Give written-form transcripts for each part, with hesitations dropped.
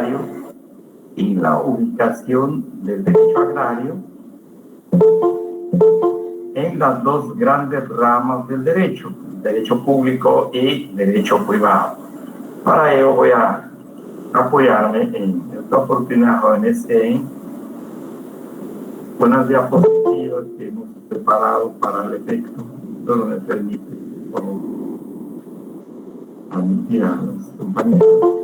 agrario y la ubicación del derecho agrario en las dos grandes ramas del derecho público y derecho privado. Para ello voy a apoyarme en esta oportunidad, jóvenes, en unas diapositivas que hemos preparado para el efecto. Solo me permite, por favor, admitir a los compañeros.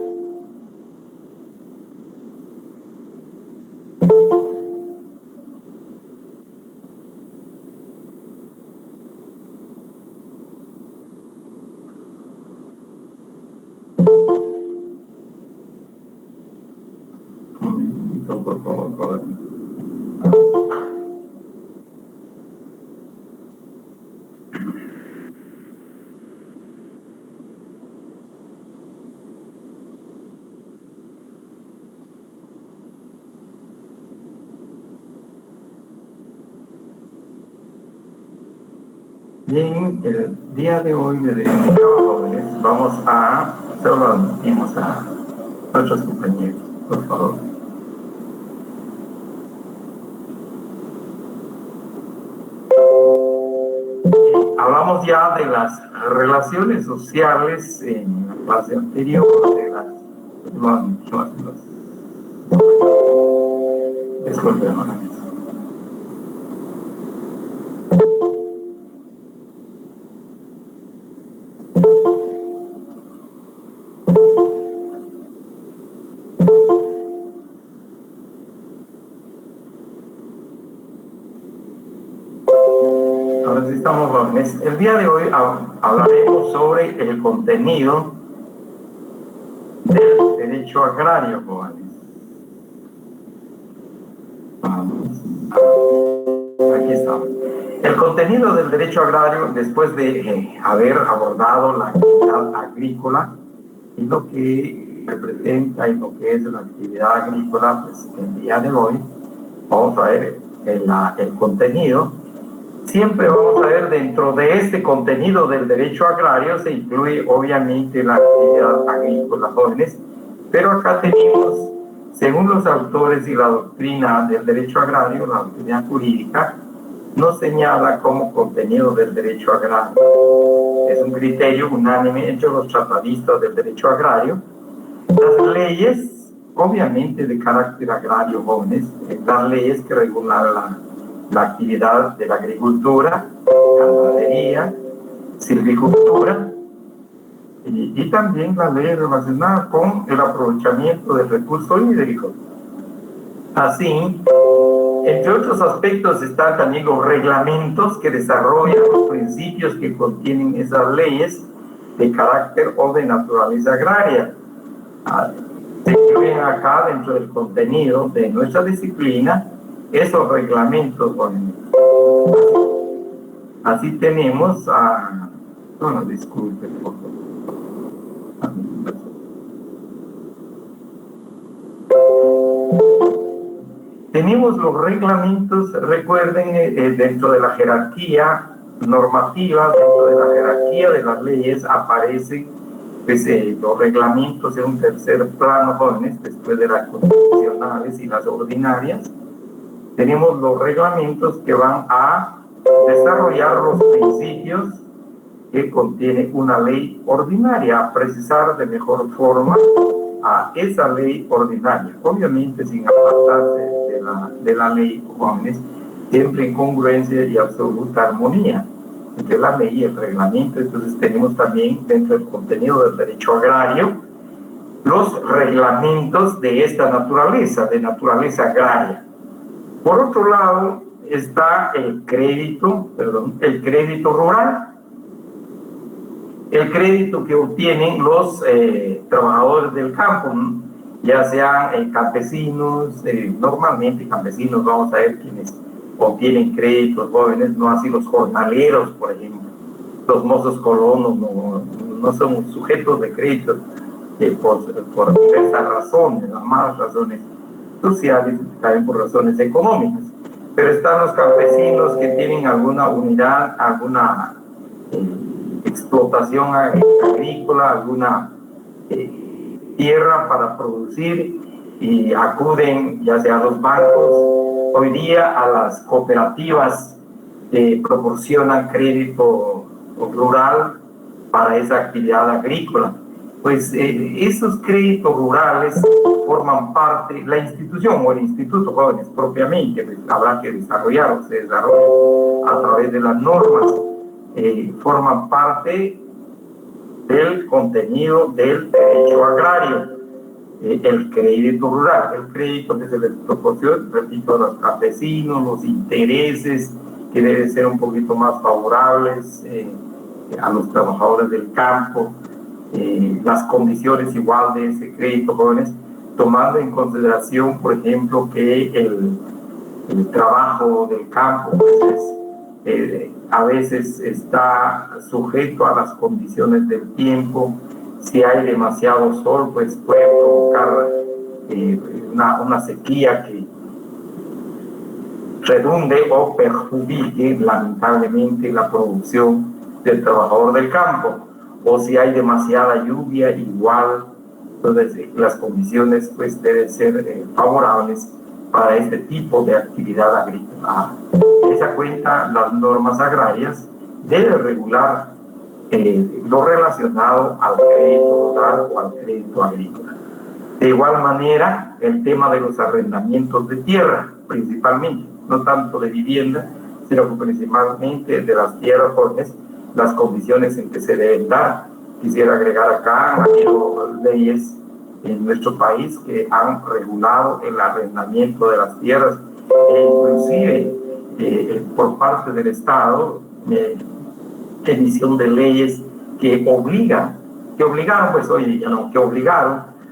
Por favor. Bien, el día de hoy, jóvenes, vamos a, solo admitimos a nuestros compañeros, por favor. Hablamos ya de las relaciones sociales en la clase anterior, de las... Disculpen, ahora sí estamos jóvenes. El día de hoy hablaremos sobre el contenido del derecho agrario, jóvenes. Aquí estamos. El contenido del derecho agrario, después de haber abordado la actividad agrícola y lo que representa y lo que es la actividad agrícola, pues el día de hoy vamos a ver el contenido. Siempre vamos a ver dentro de este contenido del derecho agrario se incluye obviamente la actividad agrícola, jóvenes, pero acá tenemos, según los autores y la doctrina del derecho agrario, la doctrina jurídica, nos señala como contenido del derecho agrario. Es un criterio unánime entre los tratadistas del derecho agrario. Las leyes, obviamente de carácter agrario, jóvenes, las leyes que regulan la actividad de la agricultura, ganadería, silvicultura, y también la ley relacionada con el aprovechamiento del recurso hídrico. Así, entre otros aspectos están también los reglamentos que desarrollan los principios que contienen esas leyes de carácter o de naturaleza agraria. Se incluyen acá dentro del contenido de nuestra disciplina esos reglamentos. Así tenemos a... Bueno, disculpen, por favor. Tenemos los reglamentos, recuerden, dentro de la jerarquía normativa, dentro de la jerarquía de las leyes aparecen pues, los reglamentos en un tercer plano, jóvenes, después de las constitucionales y las ordinarias. Tenemos los reglamentos que van a desarrollar los principios que contiene una ley ordinaria, a precisar de mejor forma a esa ley ordinaria, obviamente sin apartarse de la ley, jóvenes, siempre en congruencia y absoluta armonía entre la ley y el reglamento. Entonces tenemos también dentro del contenido del derecho agrario los reglamentos de esta naturaleza, de naturaleza agraria. Por otro lado está el crédito rural, el crédito que obtienen los trabajadores del campo, ¿no? Ya sean campesinos, normalmente campesinos, vamos a ver quienes obtienen créditos, jóvenes, no así los jornaleros, por ejemplo. Los mozos colonos no son sujetos de créditos por diversas razones, las malas razones sociales, también por razones económicas. Pero están los campesinos que tienen alguna unidad, alguna explotación agrícola, alguna tierra para producir, y acuden ya sea a los bancos, hoy día a las cooperativas que proporcionan crédito rural para esa actividad agrícola. Pues esos créditos rurales forman parte, la institución o el Instituto Jóvenes propiamente, pues, habrá que desarrollar o se desarrolla a través de las normas, forman parte del contenido del derecho agrario, el crédito rural, el crédito que se les proporciona, repito, a los campesinos, los intereses que deben ser un poquito más favorables a los trabajadores del campo, las condiciones igual de ese crédito jóvenes, tomando en consideración, por ejemplo, que el trabajo del campo pues, a veces está sujeto a las condiciones del tiempo. Si hay demasiado sol, pues puede provocar una sequía que redunde o perjudique lamentablemente la producción del trabajador del campo. O si hay demasiada lluvia, igual, entonces las condiciones pues deben ser favorables para este tipo de actividad agrícola. Esa cuenta, las normas agrarias deben regular lo relacionado al crédito rural o al crédito agrícola. De igual manera, el tema de los arrendamientos de tierra, principalmente, no tanto de vivienda, sino que principalmente de las tierras jóvenes, las condiciones en que se deben dar. Quisiera agregar acá, ha habido leyes en nuestro país que han regulado el arrendamiento de las tierras, inclusive por parte del Estado, emisión de leyes que obligaron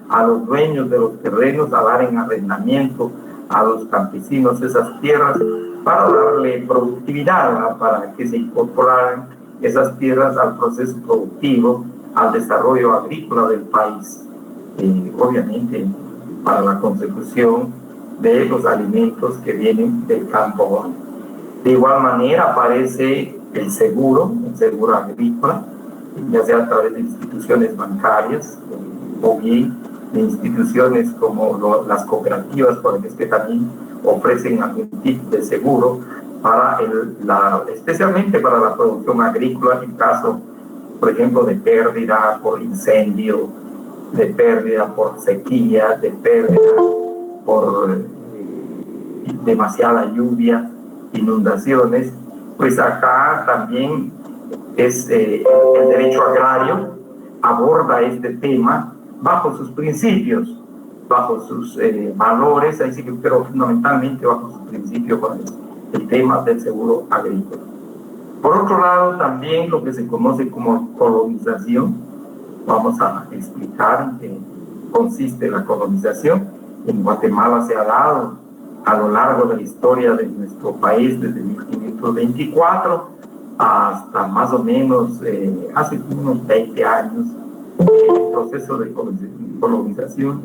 a los dueños de los terrenos a dar en arrendamiento a los campesinos esas tierras para darle productividad, ¿verdad? Para que se incorporaran esas tierras al proceso productivo, al desarrollo agrícola del país, obviamente para la consecución de los alimentos que vienen del campo. De igual manera aparece el seguro agrícola, ya sea a través de instituciones bancarias o bien de instituciones como las cooperativas, porque es que también ofrecen algún tipo de seguro para especialmente para la producción agrícola, en caso, por ejemplo, de pérdida por incendio, de pérdida por sequía, de pérdida por demasiada lluvia, inundaciones. Pues acá también es el derecho agrario aborda este tema bajo sus principios, bajo sus valores, ahí sí que, pero fundamentalmente bajo sus principios con el tema del seguro agrícola. Por otro lado, también lo que se conoce como colonización, vamos a explicar en qué consiste la colonización. En Guatemala se ha dado a lo largo de la historia de nuestro país, desde 1524 hasta más o menos hace unos 20 años, el proceso de colonización,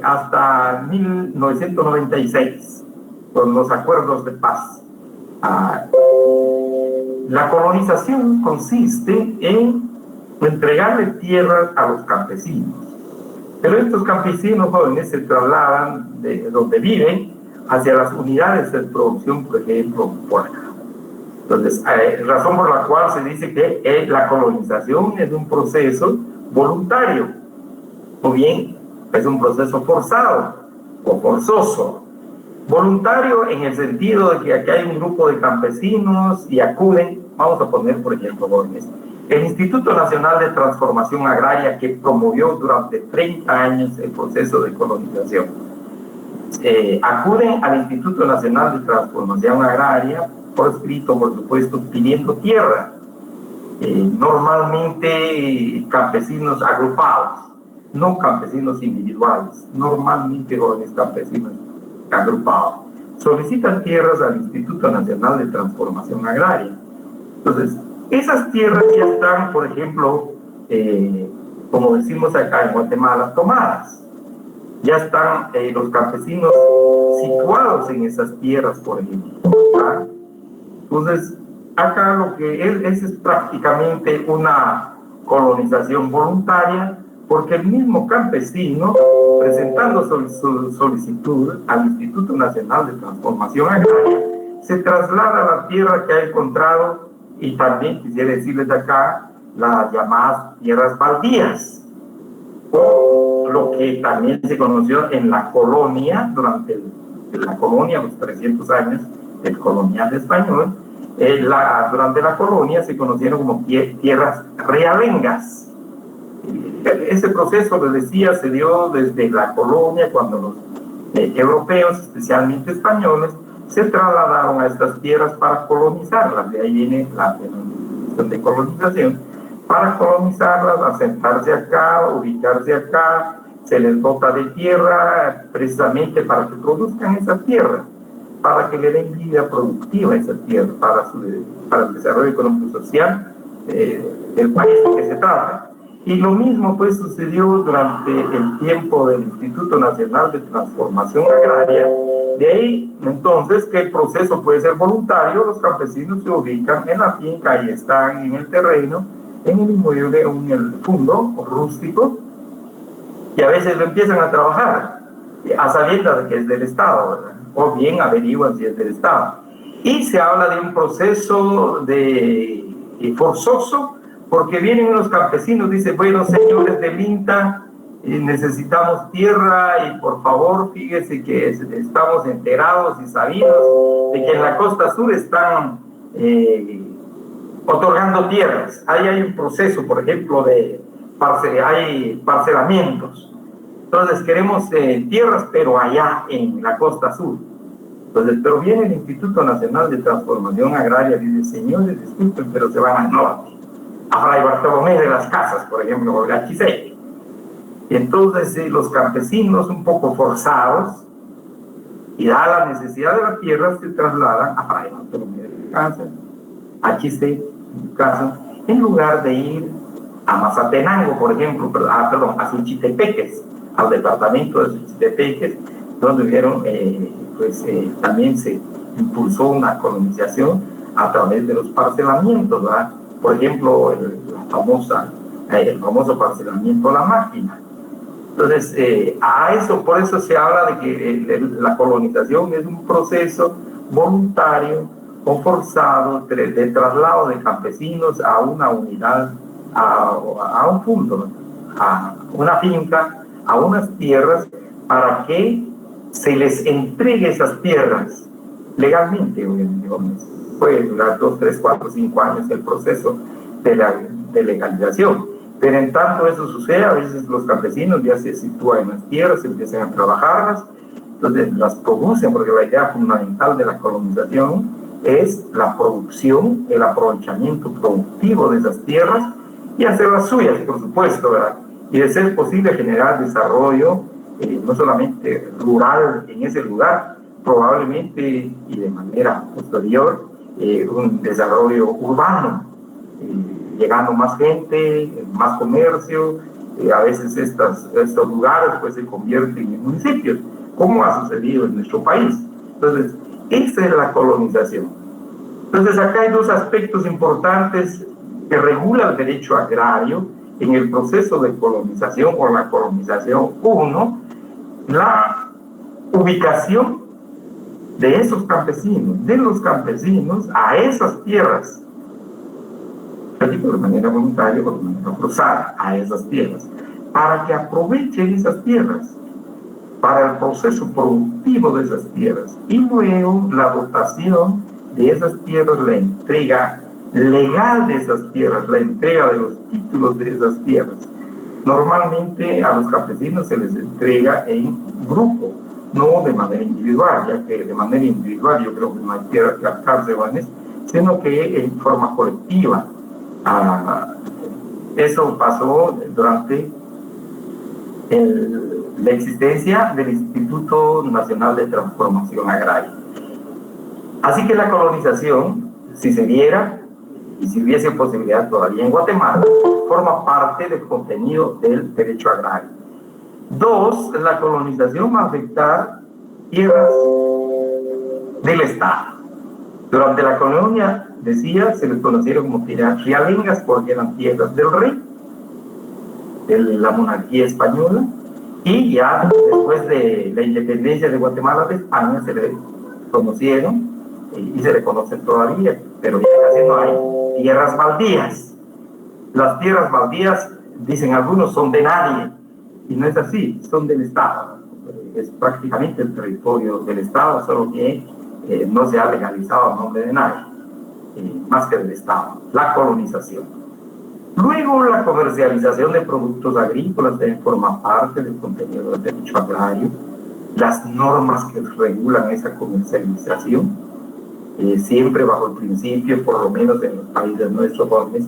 hasta 1996, con los acuerdos de paz. La colonización consiste en entregarle tierras a los campesinos, pero estos campesinos jóvenes se trasladan de donde viven hacia las unidades de producción, por ejemplo, por acá. Entonces, razón por la cual se dice que la colonización es un proceso voluntario, o bien es un proceso forzado o forzoso. Voluntario en el sentido de que aquí hay un grupo de campesinos y acuden, vamos a poner por ejemplo jóvenes, el Instituto Nacional de Transformación Agraria, que promovió durante 30 años el proceso de colonización. Acuden al Instituto Nacional de Transformación Agraria, por escrito, por supuesto, pidiendo tierra. Normalmente campesinos agrupados, no campesinos individuales, normalmente jóvenes campesinos agrupados, solicitan tierras al Instituto Nacional de Transformación Agraria. Entonces, esas tierras ya están, por ejemplo, como decimos acá en Guatemala, tomadas. Ya están los campesinos situados en esas tierras, por ejemplo. ¿Ah? Entonces, acá lo que es prácticamente una colonización voluntaria, porque el mismo campesino, presentando su solicitud al Instituto Nacional de Transformación Agraria, se traslada a la tierra que ha encontrado, y también quisiera decirles acá, las llamadas tierras baldías, o lo que también se conoció en la colonia, durante la colonia, los 300 años del colonial español, durante la colonia se conocieron como tierras realengas. Ese proceso, les decía, se dio desde la colonia, cuando los europeos, especialmente españoles, se trasladaron a estas tierras para colonizarlas. De ahí viene la denominación de colonización. Para colonizarlas, asentarse acá, ubicarse acá, se les dota de tierra precisamente para que produzcan esa tierra, para que le den vida productiva a esa tierra, para el desarrollo económico y social del país de que se trata. Y lo mismo pues sucedió durante el tiempo del Instituto Nacional de Transformación Agraria. De ahí entonces que el proceso puede ser voluntario, los campesinos se ubican en la finca y están en el terreno, en el inmueble o en el fondo rústico, y a veces lo empiezan a trabajar a sabiendas de que es del Estado, ¿verdad? O bien averiguan si es del Estado. Y se habla de un proceso forzoso, porque vienen los campesinos, dicen, bueno, señores del INTA, necesitamos tierra y por favor, fíjese que estamos enterados y sabidos de que en la costa sur están otorgando tierras. Ahí hay un proceso, por ejemplo, hay parcelamientos. Entonces queremos tierras, pero allá en la costa sur. Entonces, pero viene el Instituto Nacional de Transformación Agraria y dice, señores, disculpen, pero se van al norte, a Fray Bartolomé de las Casas, por ejemplo, o la Chisei. Y entonces los campesinos, un poco forzados, y dada la necesidad de la tierra, se trasladan a Fray Bartolomé de las Casas, a Chisei, en su caso, en lugar de ir a Mazatenango, por ejemplo, a Suchitepeques, al departamento de Suchitepeques, donde vieron, también se impulsó una colonización a través de los parcelamientos, ¿verdad? Por ejemplo, el famoso parcelamiento a la máquina. Entonces, por eso se habla de que la colonización es un proceso voluntario o forzado de traslado de campesinos a una unidad, a un punto, a una finca, a unas tierras, para que se les entregue esas tierras legalmente. Puede durar 2, 3, 4, 5 años el proceso de legalización. Pero en tanto eso sucede, a veces los campesinos ya se sitúan en las tierras, empiezan a trabajarlas, entonces las producen, porque la idea fundamental de la colonización es la producción, el aprovechamiento productivo de esas tierras y hacerlas suyas, por supuesto, ¿verdad? Y de ser posible generar desarrollo, no solamente rural en ese lugar, probablemente y de manera posterior, un desarrollo urbano, llegando más gente, más comercio, a veces estos lugares pues se convierten en municipios, como ha sucedido en nuestro país. Entonces, esa es la colonización. Entonces, acá hay dos aspectos importantes que regula el derecho agrario en el proceso de colonización o la colonización. Uno, la ubicación de los campesinos a esas tierras, de manera voluntaria o de manera forzada, a esas tierras, para que aprovechen esas tierras para el proceso productivo de esas tierras, y luego la dotación de esas tierras, la entrega legal de esas tierras, la entrega de los títulos de esas tierras. Normalmente a los campesinos se les entrega en grupo, no de manera individual, ya que de manera individual yo creo que no hay tierra que alcance, sino que en forma colectiva. Eso pasó durante la existencia del Instituto Nacional de Transformación Agraria. Así que la colonización, si se diera y si hubiese posibilidad todavía en Guatemala, forma parte del contenido del derecho agrario. Dos, la colonización va a afectar tierras del Estado. Durante la colonia, decía, se les conocieron como tierras realengas porque eran tierras del rey. de la monarquía española, y ya después de la independencia de Guatemala de España se le conocieron y se le conocen todavía, pero ya casi no hay tierras baldías. Las tierras baldías, dicen algunos, son de nadie, y no es así, son del Estado. Es prácticamente el territorio del Estado, solo que no se ha legalizado a nombre de nadie, más que del Estado. La colonización. Luego, la comercialización de productos agrícolas también forma parte del contenido del derecho agrario. Las normas que regulan esa comercialización, siempre bajo el principio, por lo menos en los países nuestros jóvenes,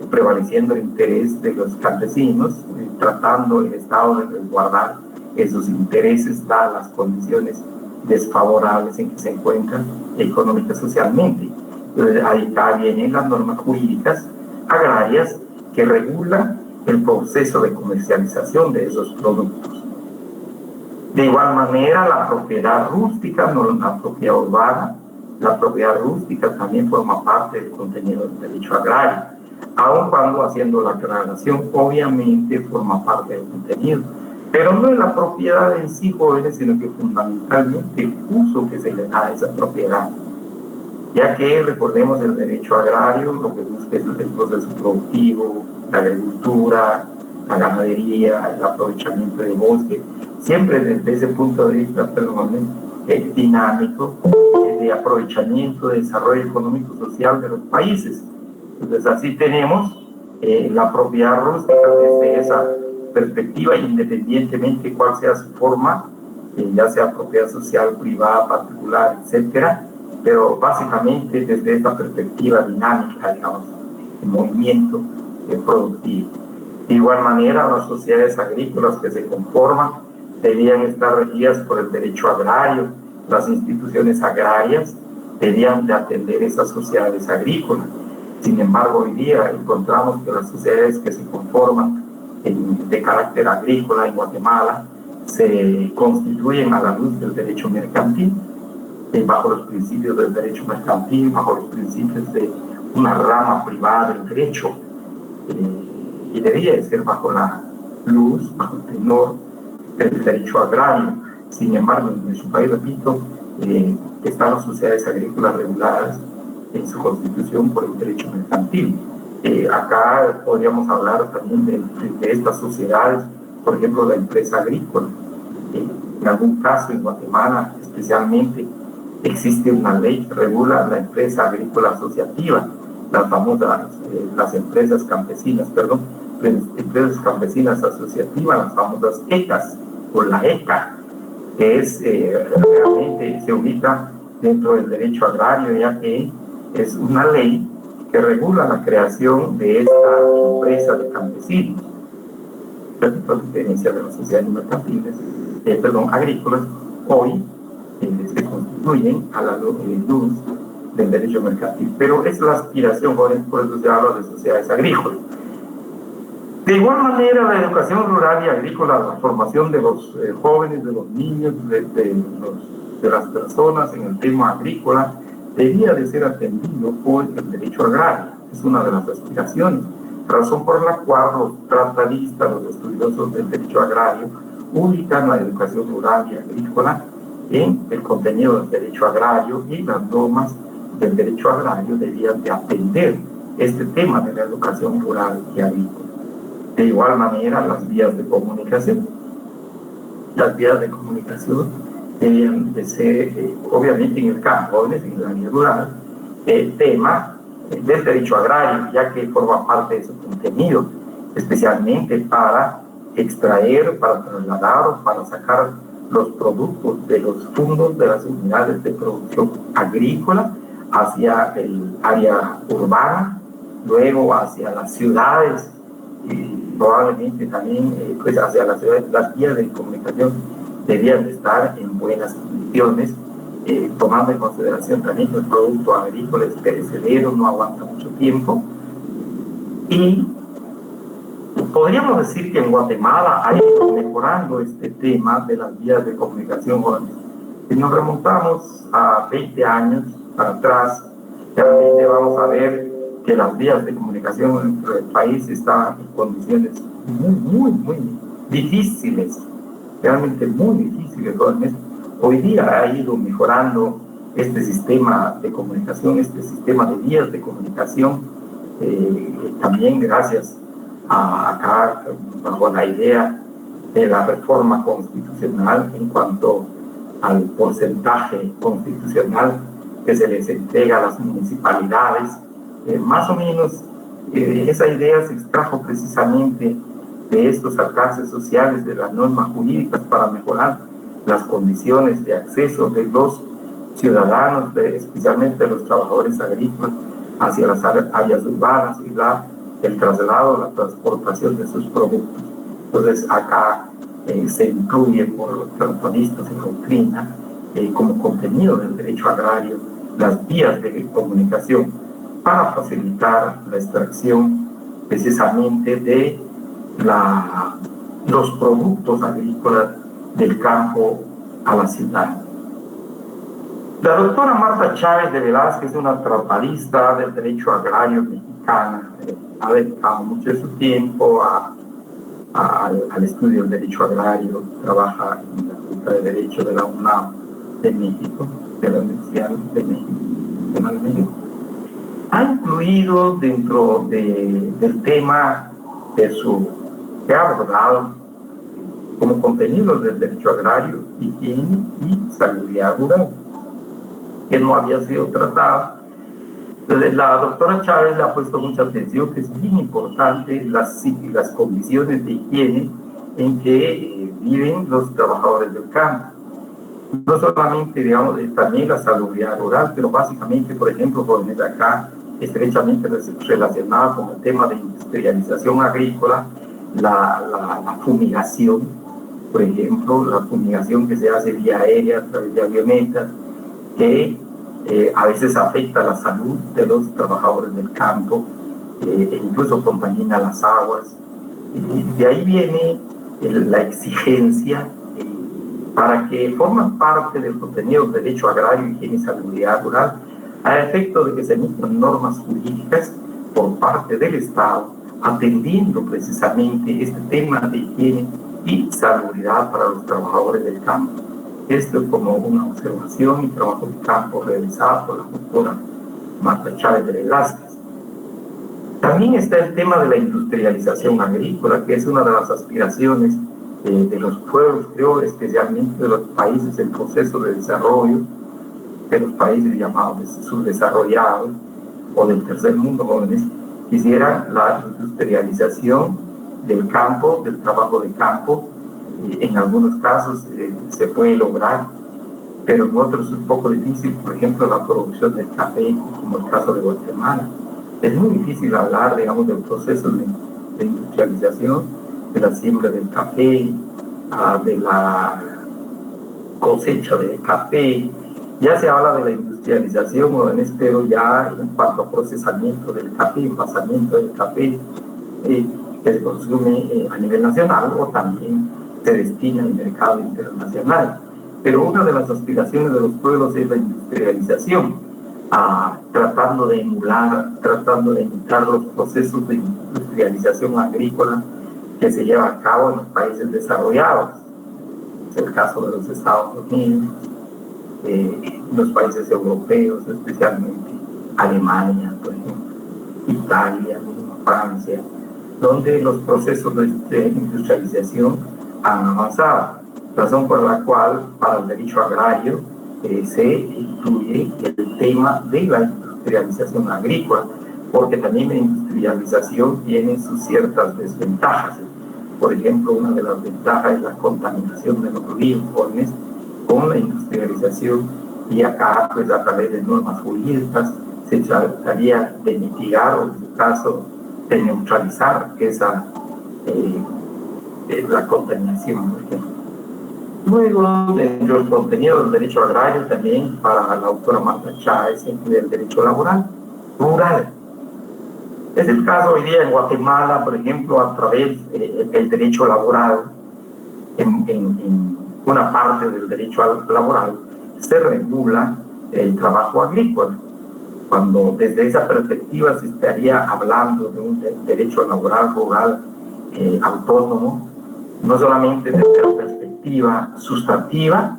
prevaleciendo el interés de los campesinos, tratando el Estado de resguardar esos intereses, dadas las condiciones desfavorables en que se encuentran económicas y socialmente. Entonces, ahí vienen las normas jurídicas agrarias que regulan el proceso de comercialización de esos productos. De igual manera, la propiedad rústica, no la propiedad urbana, la propiedad rústica también forma parte del contenido del derecho agrario, aun cuando, haciendo la aclaración, obviamente forma parte del contenido, pero no es la propiedad en sí, jóvenes, sino que fundamentalmente el uso que se le da a esa propiedad, ya que, recordemos, el derecho agrario lo que busca es el proceso productivo, la agricultura, la ganadería, el aprovechamiento del bosque, siempre desde ese punto de vista dinámico, de aprovechamiento, de desarrollo económico social de los países. Entonces, así tenemos la propiedad rústica desde esa perspectiva, independientemente cuál sea su forma, ya sea propiedad social, privada, particular, etcétera, pero básicamente desde esta perspectiva dinámica, digamos, de movimiento productivo. De igual manera, las sociedades agrícolas que se conforman debían estar regidas por el derecho agrario. Las instituciones agrarias debían de atender esas sociedades agrícolas. Sin embargo, hoy día encontramos que las sociedades que se conforman de carácter agrícola en Guatemala se constituyen a la luz del derecho mercantil, bajo los principios del derecho mercantil, bajo los principios de una rama privada del derecho, y debería de ser bajo la luz, bajo el tenor del derecho agrario. Sin embargo, en su país, repito, están las sociedades agrícolas reguladas en su constitución por el derecho mercantil. Acá podríamos hablar también de estas sociedades, por ejemplo, la empresa agrícola. En algún caso, en Guatemala especialmente, existe una ley que regula la empresa agrícola asociativa, las famosas, las empresas campesinas, empresas campesinas asociativas, las famosas ECAs, o la ECA, que es realmente se ubica dentro del derecho agrario, ya que es una ley que regula la creación de esta empresa de campesinos, la diferencia de las sociedades mercantiles, agrícolas, hoy se constituyen a la luz del derecho mercantil, pero es la aspiración, por eso se habla de sociedades agrícolas. De igual manera, la educación rural y agrícola, la formación de los jóvenes, de los niños, de las personas en el tema agrícola, debía de ser atendido por el derecho agrario. Es una de las aspiraciones, razón por la cual los tratadistas, los estudiosos del derecho agrario, ubican la educación rural y agrícola en el contenido del derecho agrario, y las normas del derecho agrario debían de atender este tema de la educación rural y agrícola. De igual manera, las vías de comunicación. Las vías de comunicación debían de ser, obviamente en el campo, en la área rural, el tema del derecho agrario, ya que forma parte de su contenido, especialmente para extraer, para trasladar o para sacar los productos de los fondos de las unidades de producción agrícola hacia el área urbana, luego hacia las ciudades, y probablemente también pues hacia las ciudades. Las vías de comunicación debían de estar en buenas condiciones, tomando en consideración también que el producto agrícola es perecedero, no aguanta mucho tiempo. Y podríamos decir que en Guatemala ha ido mejorando este tema de las vías de comunicación. Si nos remontamos a 20 años para atrás, realmente vamos a ver que las vías de comunicación en nuestro país estaban en condiciones muy difíciles, realmente muy difíciles. Hoy día ha ido mejorando este sistema de comunicación, este sistema de vías de comunicación, también gracias a acá, bajo la idea de la reforma constitucional en cuanto al porcentaje constitucional que se les entrega a las municipalidades. Más o menos esa idea se extrajo precisamente de estos alcances sociales de las normas jurídicas para mejorar las condiciones de acceso de los ciudadanos, especialmente de los trabajadores agrícolas, hacia las áreas urbanas y el traslado, la transportación de sus productos. Entonces acá se incluye por los transformistas en doctrina como contenido del derecho agrario las vías de comunicación para facilitar la extracción precisamente de los productos agrícolas del campo a la ciudad. La doctora Marta Chávez de Velázquez es una tratadista del derecho agrario mexicana, ha dedicado mucho de su tiempo al estudio del derecho agrario, trabaja en la Facultad de Derecho de la UNAM de México, de la Universidad de México. Ha incluido dentro del tema que ha abordado como contenidos del derecho agrario, higiene y salubridad rural, que no había sido tratado. Entonces, la doctora Chávez le ha puesto mucha atención que es bien importante las condiciones de higiene en que viven los trabajadores del campo. No solamente, digamos, también la salubridad rural, pero básicamente, por ejemplo, por acá, estrechamente relacionada con el tema de industrialización agrícola, la fumigación, por ejemplo, la fumigación que se hace vía aérea a través de avionetas, que a veces afecta la salud de los trabajadores del campo, e incluso contamina las aguas. De ahí viene la exigencia para que forman parte del contenido del derecho agrario, higiene y salubridad rural, a efecto de que se emitan normas jurídicas por parte del Estado, atendiendo precisamente este tema de higiene y salubridad para los trabajadores del campo. Esto es como una observación y trabajo de campo realizado por la doctora Marta Chávez de Velázquez. También está el tema de la industrialización agrícola, que es una de las aspiraciones de los pueblos, creo, especialmente de los países en proceso de desarrollo, de los países llamados subdesarrollados o del tercer mundo, jóvenes, quisieran la industrialización del campo, del trabajo de campo. En algunos casos se puede lograr, pero en otros es un poco difícil. Por ejemplo, la producción del café, como el caso de Guatemala. Es muy difícil hablar, digamos, del proceso de industrialización, de la siembra del café, de la cosecha del café. Ya se habla de la industrialización, pero ya en cuanto a procesamiento del café, envasamiento del café, que se consume a nivel nacional o también se destina al mercado internacional. Pero una de las aspiraciones de los pueblos es la industrialización, tratando de emular, tratando de imitar los procesos de industrialización agrícola que se lleva a cabo en los países desarrollados. Es el caso de los Estados Unidos, los países europeos, especialmente Alemania, por ejemplo, Italia, Francia, donde los procesos de industrialización han avanzado, razón por la cual para el derecho agrario se incluye el tema de la industrialización agrícola, porque también la industrialización tiene sus ciertas desventajas. Por ejemplo, una de las ventajas es la contaminación de los ríos con la industrialización, y acá, pues a través de normas jurídicas, se trataría de mitigar o, en su caso, de neutralizar la contaminación, por ejemplo. Luego, dentro del contenido del derecho agrario, también para la autora Marta Chávez, incluye el derecho laboral, rural. Es el caso hoy día en Guatemala, por ejemplo, a través del derecho laboral, en una parte del derecho laboral, se regula el trabajo agrícola, cuando desde esa perspectiva se estaría hablando de un derecho laboral rural autónomo, no solamente desde la perspectiva sustantiva,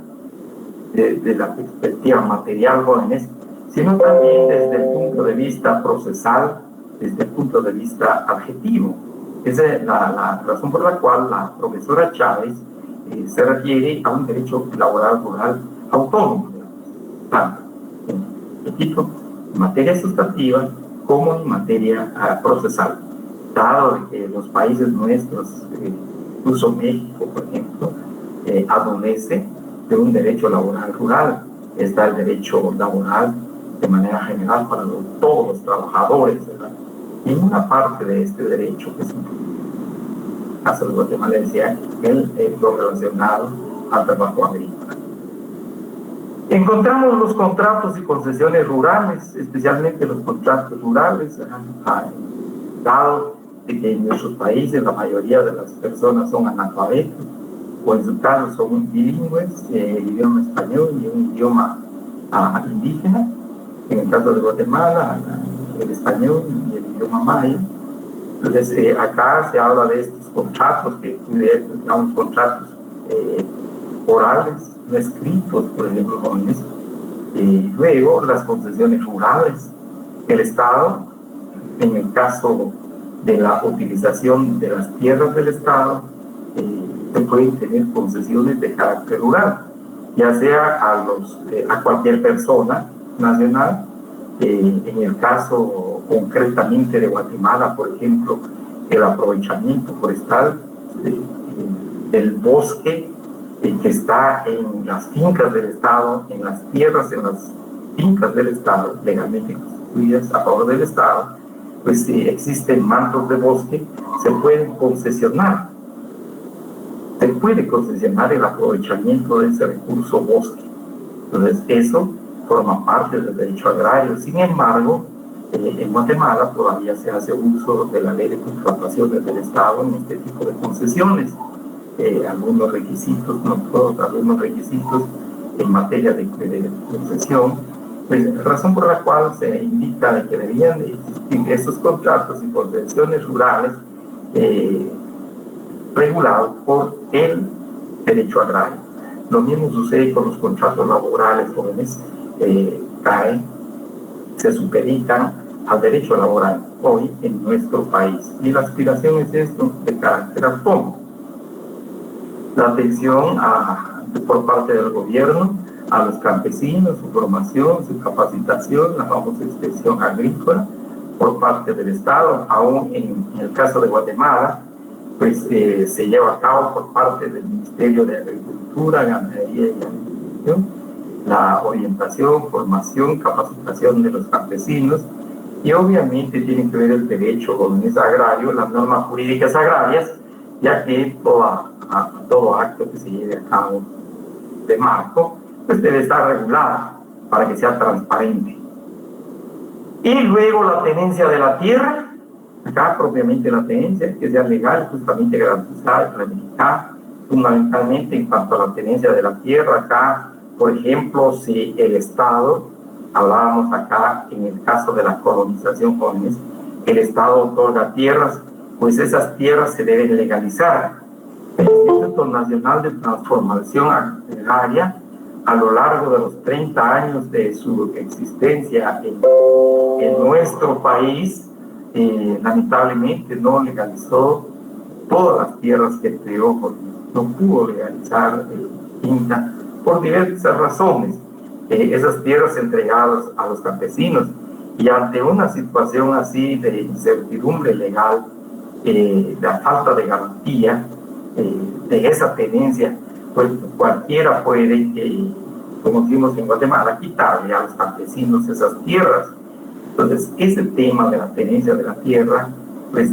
de la perspectiva material, jóvenes, sino también desde el punto de vista procesal, desde el punto de vista adjetivo. Esa es la razón por la cual la profesora Chávez se refiere a un derecho laboral rural autónomo, tanto en materia sustantiva como en materia procesal. Dado que los países nuestros, incluso México, por ejemplo, adolece de un derecho laboral rural. Está el derecho laboral de manera general para todos los trabajadores, ¿verdad? Y una parte de este derecho, que es un caso de Guatemala, decía lo relacionado al trabajo agrícola. Encontramos los contratos y concesiones rurales, especialmente los contratos rurales, dado que en nuestros países la mayoría de las personas son analfabetos, o en su caso son bilingües, el idioma español y un idioma indígena. En el caso de Guatemala, el español y el idioma maya. Entonces, acá se habla de estos contratos, que son contratos orales, no escritos, por ejemplo, jóvenes. Luego, las concesiones rurales. El Estado, en el caso de la utilización de las tierras del Estado, se pueden tener concesiones de carácter rural, ya sea a cualquier persona nacional. En el caso concretamente de Guatemala, por ejemplo, el aprovechamiento forestal del bosque que está en las fincas del Estado, en las tierras, en las fincas del Estado, legalmente constituidas a favor del Estado, pues si existen mantos de bosque, se pueden concesionar. Se puede concesionar el aprovechamiento de ese recurso bosque. Entonces, eso forma parte del derecho agrario. Sin embargo, en Guatemala todavía se hace uso de la ley de contrataciones del Estado en este tipo de concesiones. Algunos requisitos, no todos, algunos requisitos en materia de concesión, pues, razón por la cual se indica de que deberían existir esos contratos y concesiones rurales regulados por el derecho agrario. Lo mismo sucede con los contratos laborales, jóvenes, caen, se supeditan al derecho laboral hoy en nuestro país. Y la aspiración es esto de carácter autónomo. La atención por parte del gobierno a los campesinos, su formación, su capacitación, la famosa extensión agrícola, por parte del Estado, aún en el caso de Guatemala, pues se lleva a cabo por parte del Ministerio de Agricultura, Ganadería y Alimentación, la orientación, formación, capacitación de los campesinos, y obviamente tiene que ver el derecho jóvenes agrario, las normas jurídicas agrarias, ya que todo acto que se lleve a cabo de marco, pues debe estar regulada para que sea transparente. Y luego la tenencia de la tierra, acá propiamente la tenencia, que sea legal, justamente garantizada y planificada, fundamentalmente en cuanto a la tenencia de la tierra. Acá, por ejemplo, si el Estado, hablábamos acá en el caso de la colonización, jóvenes, el Estado otorga tierras, pues esas tierras se deben legalizar. El Instituto Nacional de Transformación Agraria, a lo largo de los 30 años de su existencia en nuestro país, lamentablemente no legalizó todas las tierras que creó, no pudo legalizar INTA por diversas razones. Esas tierras entregadas a los campesinos, y ante una situación así de incertidumbre legal, la falta de garantía de esa tenencia, pues cualquiera puede, como vimos en Guatemala, quitarle a los campesinos esas tierras. Entonces, ese tema de la tenencia de la tierra, pues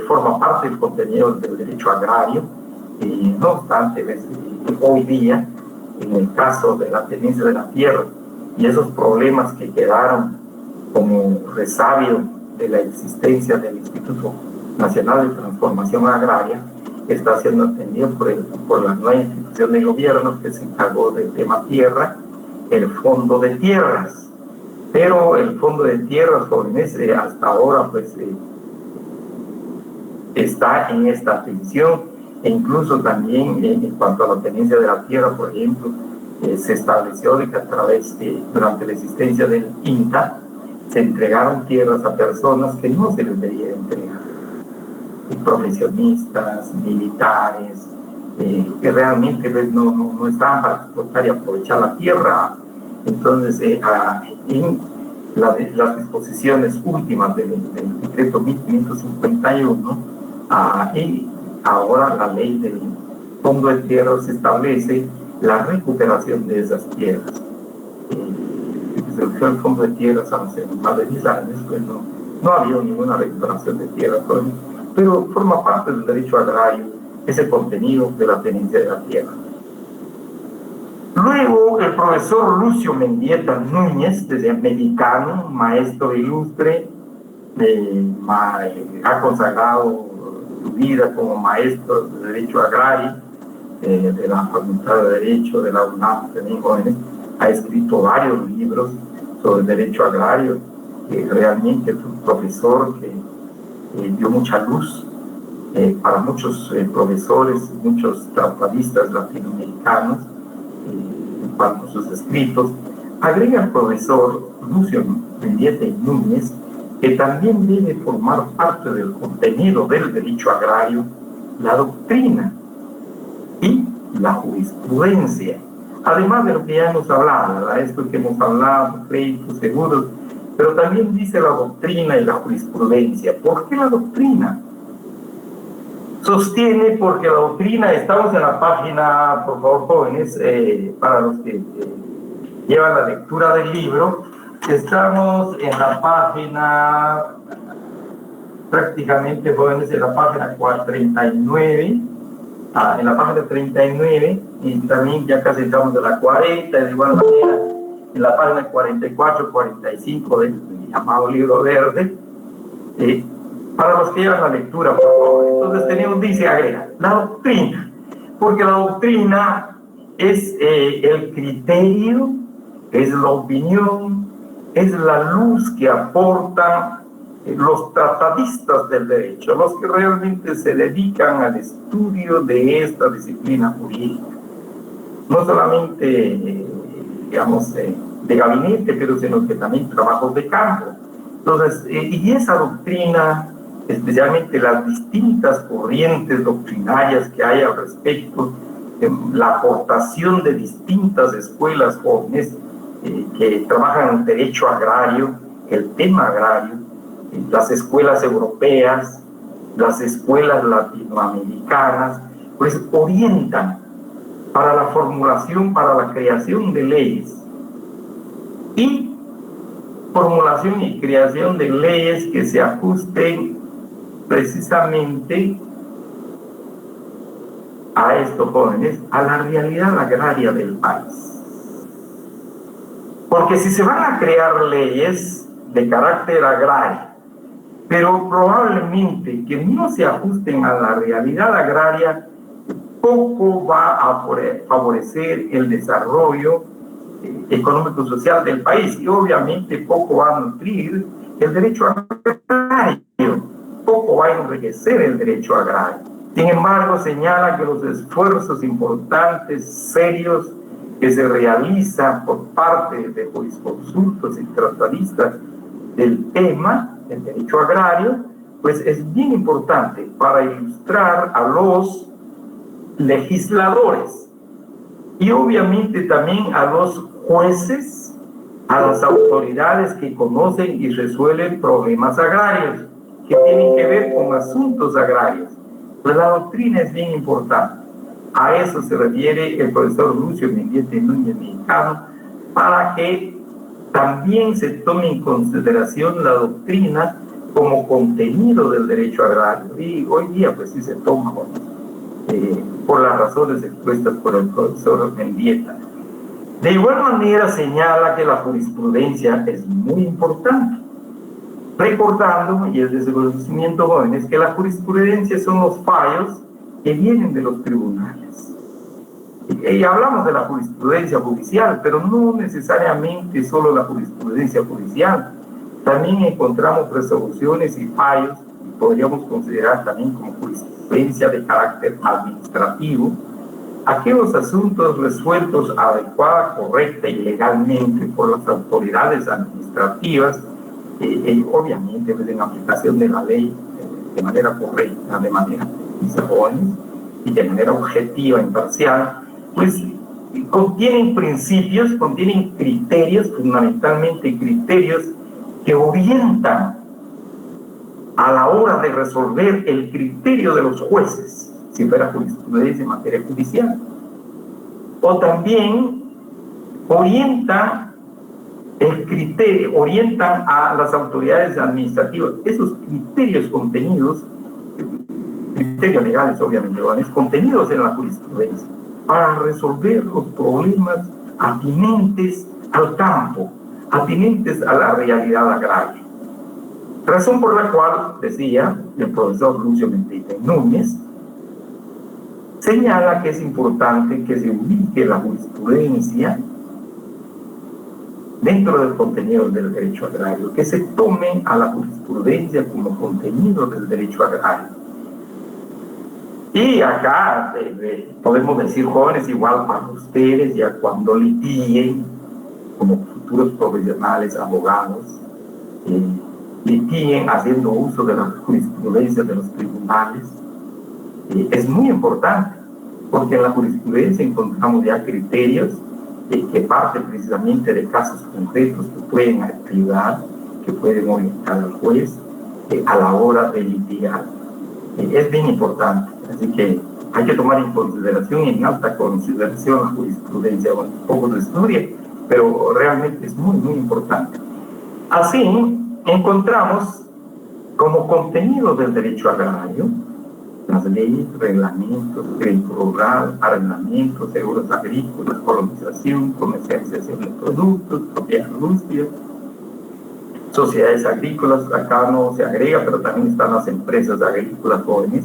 forma parte del contenido del derecho agrario. No obstante, hoy día, en el caso de la tenencia de la tierra y esos problemas que quedaron como resabio de la existencia del Instituto Nacional de Transformación Agraria, está siendo atendido por la nueva institución de gobierno que se encargó del tema tierra, el Fondo de Tierras. Pero el Fondo de Tierras, jóvenes, hasta ahora, pues, está en esta tensión, e incluso también en cuanto a la tenencia de la tierra, por ejemplo, se estableció de que a través durante la existencia del INTA se entregaron tierras a personas que no se les debía entregar, profesionistas, militares, que realmente pues, no estaban para explotar y aprovechar la tierra. Entonces, en las disposiciones últimas del decreto 1551, y ahora la ley del Fondo de Tierras establece la recuperación de esas tierras. Desde el Fondo de Tierras hace más de 10 años, pues no ha habido ninguna recuperación de tierras, pero forma parte del derecho agrario ese contenido de la tenencia de la tierra. Luego, el profesor Lucio Mendieta Núñez, desde mexicano, maestro ilustre, ha consagrado su vida como maestro de Derecho Agrario, de la Facultad de Derecho de la UNAM, también jóvenes, ha escrito varios libros sobre el derecho agrario, realmente es un profesor que dio mucha luz para muchos profesores, muchos tratadistas latinoamericanos, en cuanto a sus escritos. Agrega el profesor Lucio Mendieta Núñez que también debe formar parte del contenido del derecho agrario la doctrina y la jurisprudencia, además de lo que ya hemos hablado, ¿verdad? Esto que hemos hablado, créditos, seguros, pero también dice la doctrina y la jurisprudencia. ¿Por qué la doctrina? Sostiene, porque la doctrina, estamos en la página, por favor jóvenes, para los que llevan la lectura del libro, estamos en la página, prácticamente jóvenes, en la página 39, en la página 39, y también ya casi estamos en la 40, de igual manera, en la página 44, 45 del llamado libro verde, para los que llevan la lectura, por favor. Entonces tenemos, dice, agrega, la doctrina, porque la doctrina es el criterio, es la opinión, es la luz que aportan los tratadistas del derecho, los que realmente se dedican al estudio de esta disciplina jurídica. No solamente, digamos, de gabinete, pero sino que también trabajos de campo. Entonces, y esa doctrina, especialmente las distintas corrientes doctrinarias que hay al respecto, la aportación de distintas escuelas jóvenes que trabajan en el derecho agrario, el tema agrario, las escuelas europeas, las escuelas latinoamericanas, pues orientan para la formulación, para la creación de leyes. Y formulación y creación de leyes que se ajusten precisamente a estos jóvenes, a la realidad agraria del país. Porque si se van a crear leyes de carácter agrario, pero probablemente que no se ajusten a la realidad agraria, poco va a favorecer el desarrollo económico-social del país, y obviamente poco va a nutrir el derecho agrario, poco va a enriquecer el derecho agrario. Sin embargo, señala que los esfuerzos importantes, serios, que se realizan por parte de jurisconsultos y tratadistas del tema, del derecho agrario, pues es bien importante para ilustrar a los legisladores y obviamente también a los jueces, a las autoridades que conocen y resuelven problemas agrarios que tienen que ver con asuntos agrarios. Pues la doctrina es bien importante. A eso se refiere el profesor Lucio Mendieta Núñez, mexicano, para que también se tome en consideración la doctrina como contenido del derecho agrario. Y hoy día pues sí se toma por las razones expuestas por el profesor Mendieta. De igual manera señala que la jurisprudencia es muy importante, recordando, y es de su conocimiento jóvenes, que la jurisprudencia son los fallos que vienen de los tribunales. Y hablamos de la jurisprudencia judicial, pero no necesariamente solo la jurisprudencia judicial. También encontramos resoluciones y fallos podríamos considerar también como jurisprudencia de carácter administrativo, aquellos asuntos resueltos adecuada, correcta y legalmente por las autoridades administrativas, obviamente en aplicación de la ley de manera correcta, de manera y de manera objetiva, imparcial, pues contienen principios, contienen criterios, fundamentalmente criterios que orientan a la hora de resolver el criterio de los jueces, si fuera jurisprudencia en materia judicial, o también orientan a las autoridades administrativas esos criterios contenidos, criterios legales obviamente, contenidos en la jurisprudencia, para resolver los problemas atinentes al campo, atinentes a la realidad agraria. Razón por la cual, decía el profesor Lucio Mentita Núñez, señala que es importante que se ubique la jurisprudencia dentro del contenido del derecho agrario, que se tome a la jurisprudencia como contenido del derecho agrario. Y acá podemos decir, jóvenes, igual para ustedes, ya cuando litiguen como futuros profesionales, abogados, litiguen haciendo uso de la jurisprudencia de los tribunales, es muy importante, porque en la jurisprudencia encontramos ya criterios que parten precisamente de casos concretos que pueden ayudar, que pueden orientar al juez a la hora de litigar. Es bien importante, así que hay que tomar en consideración, en alta consideración, la jurisprudencia. Bueno, un poco de historia, pero realmente es muy, muy importante. Así, encontramos como contenido del derecho agrario las leyes, reglamentos, crédito rural, arrendamientos, seguros agrícolas, colonización, comercialización de productos, propiedad industria, sociedades agrícolas. Acá no se agrega, pero también están las empresas agrícolas jóvenes,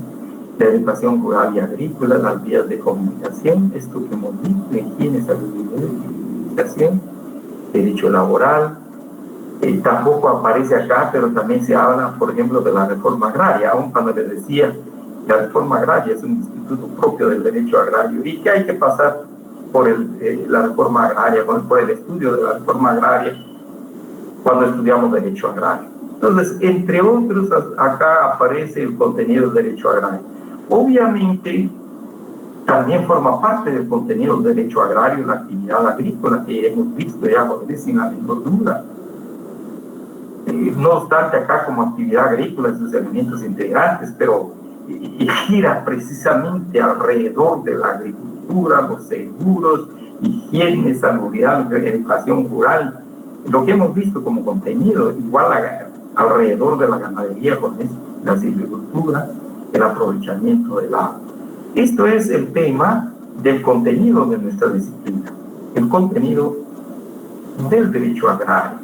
de educación rural y agrícola, las vías de comunicación, esto que hemos visto, higiene, salud y educación, derecho laboral. Tampoco aparece acá, pero también se habla, por ejemplo, de la reforma agraria, aun cuando les decía, la reforma agraria es un instituto propio del derecho agrario y que hay que pasar por la reforma agraria, por el estudio de la reforma agraria cuando estudiamos derecho agrario. Entonces, entre otros, acá aparece el contenido del derecho agrario. Obviamente, también forma parte del contenido del derecho agrario la actividad agrícola, que hemos visto ya sin la menor duda. No obstante, acá como actividad agrícola, sus elementos integrantes, pero gira precisamente alrededor de la agricultura, los seguros, higiene, salubridad, educación rural, lo que hemos visto como contenido, igual alrededor de la ganadería, con la silvicultura, el aprovechamiento del agua. Esto es el tema del contenido de nuestra disciplina, el contenido del derecho agrario.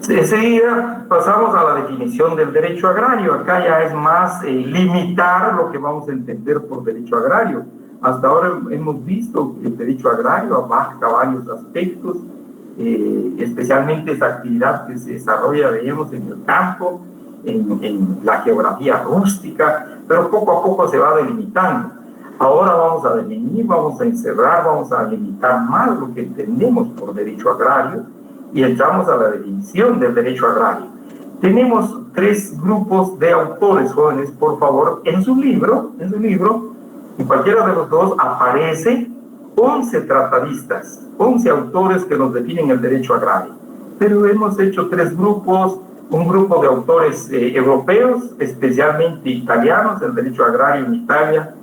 Enseguida pasamos a la definición del derecho agrario. Acá ya es más limitar lo que vamos a entender por derecho agrario. Hasta ahora hemos visto que el derecho agrario abarca varios aspectos, especialmente esa actividad que se desarrolla, veíamos, en el campo, en la geografía rústica, pero poco a poco se va delimitando. Ahora vamos a definir, vamos a encerrar, vamos a limitar más lo que entendemos por derecho agrario, y entramos a la definición del derecho agrario. Tenemos tres grupos de autores, jóvenes, por favor, en su libro, en cualquiera de los dos aparece 11 tratadistas, 11 autores que nos definen el derecho agrario. Pero hemos hecho tres grupos, un grupo de autores europeos, especialmente italianos. El derecho agrario en Italia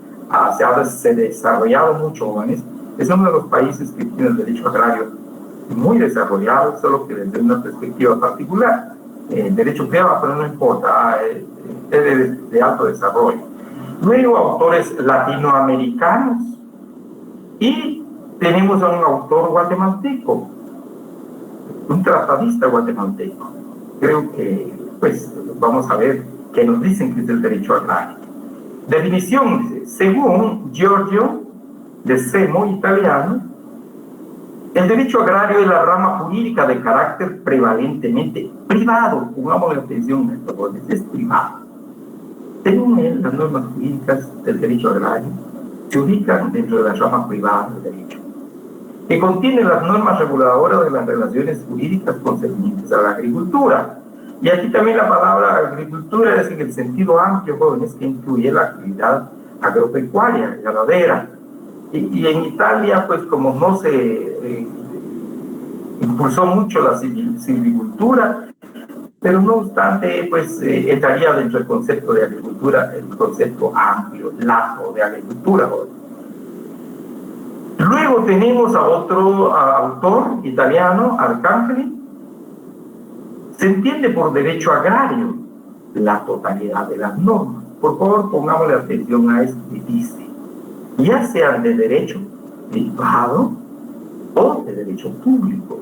se ha desarrollado mucho, jóvenes. Es uno de los países que tiene el derecho agrario muy desarrollado, solo que desde una perspectiva particular. Derecho privado, pero no importa, es de alto desarrollo. Luego autores latinoamericanos y tenemos a un autor guatemalteco, un tratadista guatemalteco. Creo que, pues, vamos a ver qué nos dicen que es el derecho agrario. Definición, según Giorgio de Semo, italiano, El derecho agrario es la rama jurídica de carácter prevalentemente privado. Pongamos atención a esto, es privado. Según él, las normas jurídicas del derecho agrario se ubican dentro de la rama privada del derecho, que contiene las normas reguladoras de las relaciones jurídicas concernientes a la agricultura. Y aquí también la palabra agricultura es en el sentido amplio, jóvenes, que incluye la actividad agropecuaria, ganadera. Y en Italia, pues como no se impulsó mucho la silvicultura, pero no obstante, pues entraría dentro del concepto de agricultura, el concepto amplio, lato de agricultura. Luego tenemos a otro autor italiano, Arcangeli. Se entiende por derecho agrario la totalidad de las normas. Por favor, pongámosle atención a esto que dice, ya sean de derecho privado o de derecho público,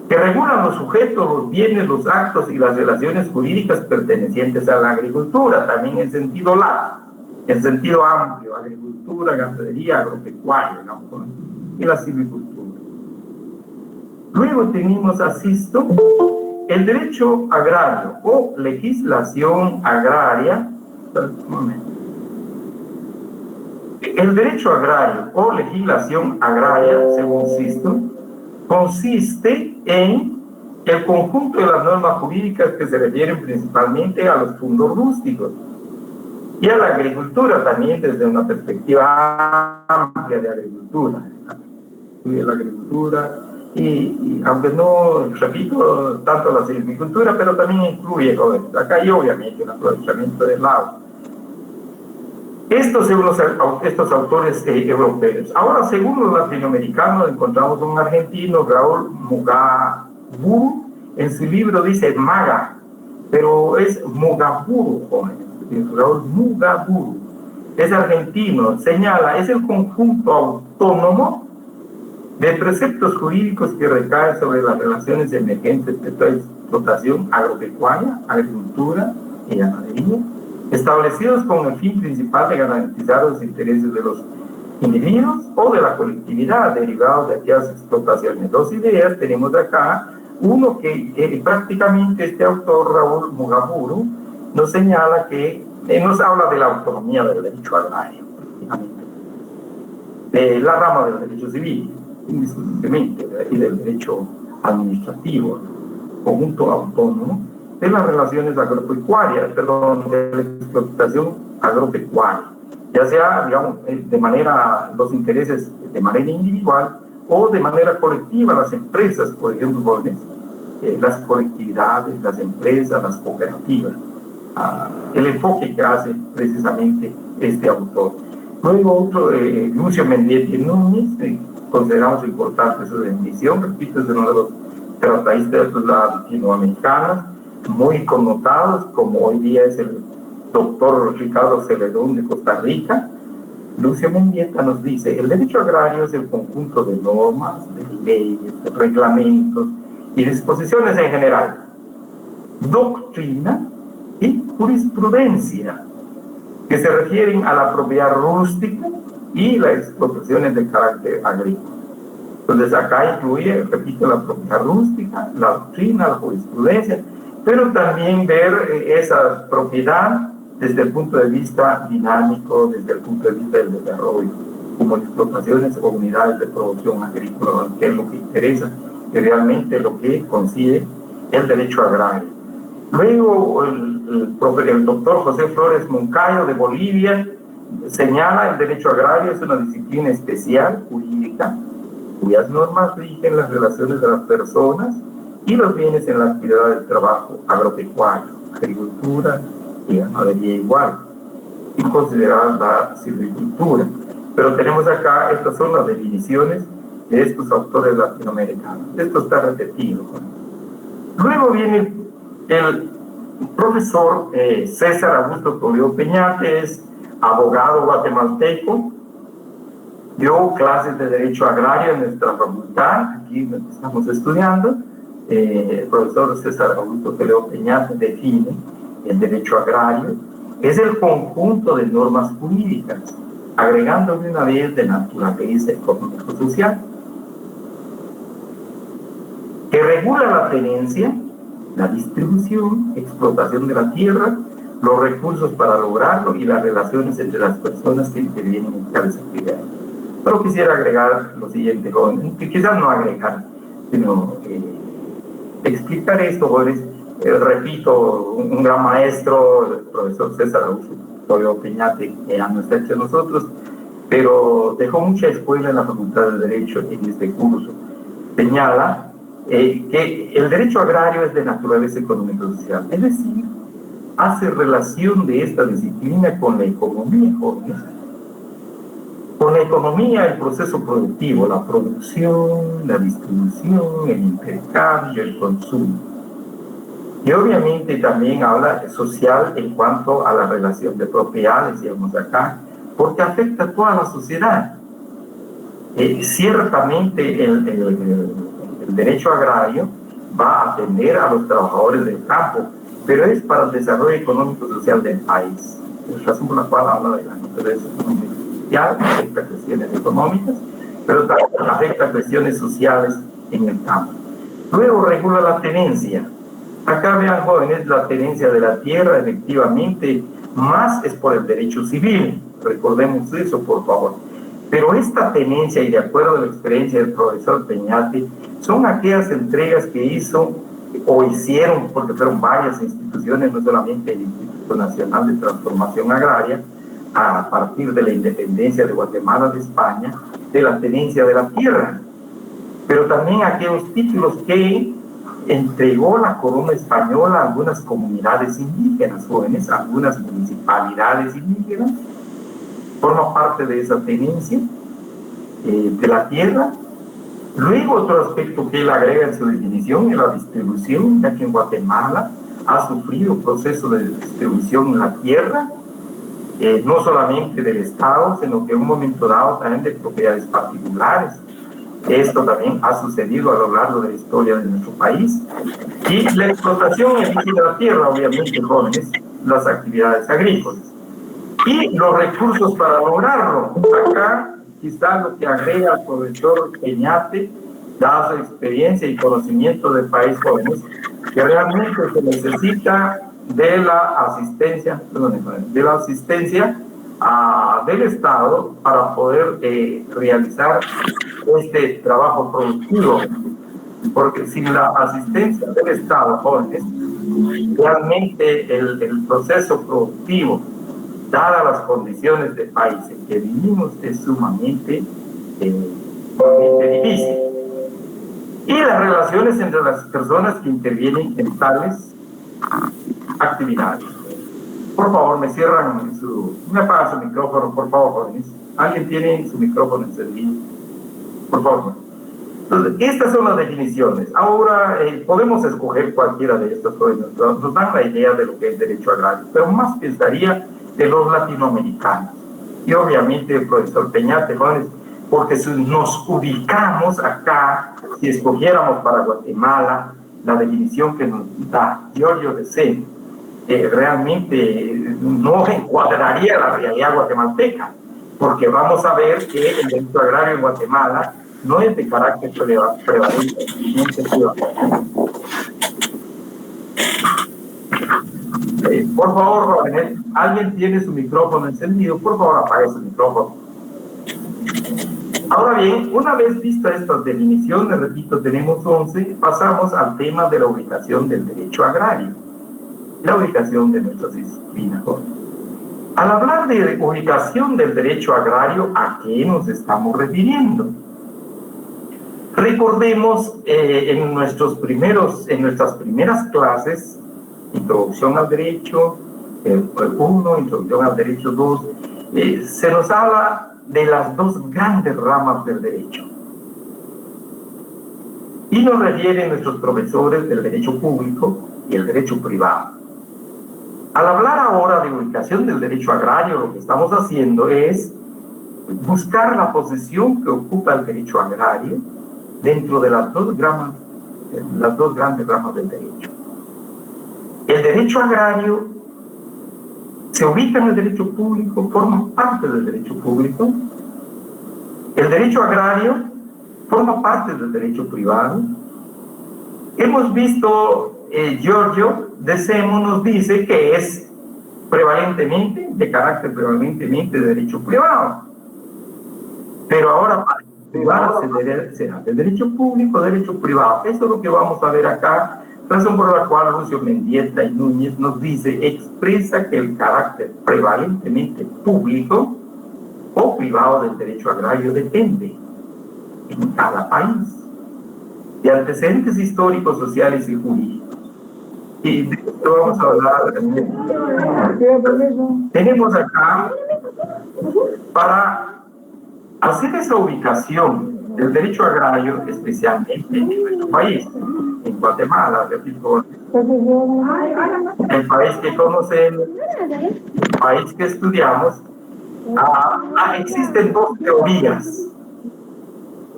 que regulan los sujetos, los bienes, los actos y las relaciones jurídicas pertenecientes a la agricultura, también en sentido lato, en sentido amplio, agricultura, ganadería, agropecuaria, y la silvicultura. Luego tenemos, asisto, el derecho agrario o legislación agraria. El derecho agrario o legislación agraria, según Sisto, consiste en el conjunto de las normas jurídicas que se refieren principalmente a los fundos rústicos y a la agricultura también desde una perspectiva amplia de agricultura. Incluye la agricultura y aunque no, repito, tanto la silvicultura, pero también incluye acá y obviamente el aprovechamiento del agua. Esto según estos autores europeos. Ahora, según los latinoamericanos, encontramos un argentino, Raúl Mugaburu, en su libro dice Maga, pero es Mugaburu, jóvenes. Raúl Mugaburu es argentino, señala, es el conjunto autónomo de preceptos jurídicos que recaen sobre las relaciones emergentes de toda explotación agropecuaria, agricultura y ganadería, establecidos con el fin principal de garantizar los intereses de los individuos o de la colectividad derivados de aquellas explotaciones. Dos ideas tenemos acá, uno que prácticamente este autor, Raúl Mugaburu, nos señala que nos habla de la autonomía del derecho agrario, de la rama del derecho civil, indiscutiblemente, y del derecho administrativo, conjunto autónomo, de las relaciones agropecuarias, perdón, de la explotación agropecuaria, ya sea, digamos, de manera, los intereses de manera individual o de manera colectiva, las empresas, por ejemplo, las colectividades, las empresas, las cooperativas, el enfoque que hace precisamente este autor. Luego otro, Lucio Mendieta Núñez, consideramos importante su definición, repito, es uno de los trataístas latinoamericanos, muy connotados, como hoy día es el doctor Ricardo Celedón de Costa Rica. Lucio Mendieta nos dice, el derecho agrario es el conjunto de normas, de leyes, de reglamentos y disposiciones en general, doctrina y jurisprudencia, que se refieren a la propiedad rústica y las explotaciones de carácter agrícola. Entonces acá incluye, repito, la propiedad rústica, la doctrina, la jurisprudencia, pero también ver esa propiedad desde el punto de vista dinámico, desde el punto de vista del desarrollo, como explotaciones o unidades de producción agrícola, que es lo que interesa, que realmente lo que consigue el derecho agrario. Luego el doctor José Flores Moncayo de Bolivia señala el derecho agrario es una disciplina especial jurídica cuyas normas rigen las relaciones de las personas y los bienes en la actividad del trabajo agropecuario, agricultura y ganadería igual, y considerar la silvicultura. Pero tenemos acá, estas son las definiciones de estos autores latinoamericanos. Esto está repetido. Luego viene el profesor César Augusto Toledo Peñate, es abogado guatemalteco, dio clases de Derecho Agrario en nuestra facultad, aquí donde estamos estudiando. El profesor César Augusto Toledo Peñate define el derecho agrario, es el conjunto de normas jurídicas, agregándole una vez de naturaleza económico-social, regula la tenencia, la distribución, explotación de la tierra, los recursos para lograrlo y las relaciones entre las personas que intervienen en tales actividades. Solo quisiera agregar lo siguiente, jóvenes, que quizás no agregar, sino explicar esto, jóvenes. Repito, un gran maestro, el profesor César Augusto Peñate, que ya no está entre nosotros, pero dejó mucha escuela en la Facultad de Derecho en este curso. Señala que el derecho agrario es de naturaleza económico-social, es decir, hace relación de esta disciplina con la economía, jóvenes. Con la economía, el proceso productivo, la producción, la distribución, el intercambio, el consumo. Y obviamente también habla social en cuanto a la relación de propiedad, decíamos acá, porque afecta a toda la sociedad. Ciertamente el derecho agrario va a atender a los trabajadores del campo, pero es para el desarrollo económico y social del país. Es razón por la cual habla de la naturaleza social, afecta cuestiones económicas, pero también afecta cuestiones sociales en el campo. Luego regula la tenencia. Acá vean, jóvenes, la tenencia de la tierra, efectivamente, más es por el derecho civil. Recordemos eso, por favor. Pero esta tenencia, y de acuerdo a la experiencia del profesor Peñate, son aquellas entregas que hizo o hicieron, porque fueron varias instituciones, no solamente el Instituto Nacional de Transformación Agraria, a partir de la independencia de Guatemala de España, de la tenencia de la tierra, pero también aquellos títulos que entregó la corona española a algunas comunidades indígenas, jóvenes, a algunas municipalidades indígenas, forma parte de esa tenencia de la tierra. Luego otro aspecto que él agrega en su definición es la distribución, ya que en Guatemala ha sufrido procesos de distribución en la tierra, no solamente del Estado, sino que en un momento dado también de propiedades particulares. Esto también ha sucedido a lo largo de la historia de nuestro país. Y la explotación y el uso de la tierra, obviamente, jóvenes, las actividades agrícolas. Y los recursos para lograrlo. Acá, quizás lo que agrega el profesor Peñate, dada su experiencia y conocimiento del país, jóvenes, que realmente se necesita de la asistencia, del Estado para poder realizar este trabajo productivo, porque sin la asistencia del Estado, jóvenes, realmente el proceso productivo, dadas las condiciones del país en que vivimos, es sumamente difícil. Y las relaciones entre las personas que intervienen en tales actividades. Por favor, me apagan su micrófono, por favor, jóvenes. ¿Alguien tiene su micrófono encendido? Por favor. Entonces, estas son las definiciones. Ahora, podemos escoger cualquiera de estas, jóvenes. Nos dan la idea de lo que es derecho agrario, pero más pensaría de los latinoamericanos. Y obviamente el profesor Peñate, jóvenes, porque si nos ubicamos acá, si escogiéramos para Guatemala, la definición que nos da Giorgio de Sena, realmente no encuadraría la realidad guatemalteca, porque vamos a ver que el derecho agrario en Guatemala no es de carácter prevalente. Por favor, jóvenes, ¿alguien tiene su micrófono encendido? Por favor, apague su micrófono. Ahora bien, una vez vistas estas definiciones, repito, tenemos 11, pasamos al tema de la ubicación del derecho agrario, la ubicación de nuestras disciplinas. Al hablar de ubicación del derecho agrario, ¿a qué nos estamos refiriendo? Recordemos en nuestras primeras clases, Introducción al Derecho 1, Introducción al Derecho 2, se nos habla de las dos grandes ramas del derecho. Y nos refieren nuestros profesores del derecho público y el derecho privado. Al hablar ahora de ubicación del derecho agrario, lo que estamos haciendo es buscar la posición que ocupa el derecho agrario dentro de las dos grandes ramas del derecho. El derecho agrario se ubica en el derecho público, forma parte del derecho público. El derecho agrario forma parte del derecho privado. Hemos visto, Giorgio de Semo nos dice que es prevalentemente, de carácter prevalentemente de derecho privado. Pero ahora para privarse será de derecho público, derecho privado. Eso es lo que vamos a ver acá, razón por la cual Lucio Mendieta y Núñez nos dice, expresa que el carácter prevalentemente público o privado del derecho agrario depende en cada país de antecedentes históricos, sociales y jurídicos. Y de esto vamos a hablar. Tenemos acá, para hacer esa ubicación del derecho agrario, especialmente en nuestro país, en Guatemala, repito, el país que conocemos, el país que estudiamos, existen dos teorías.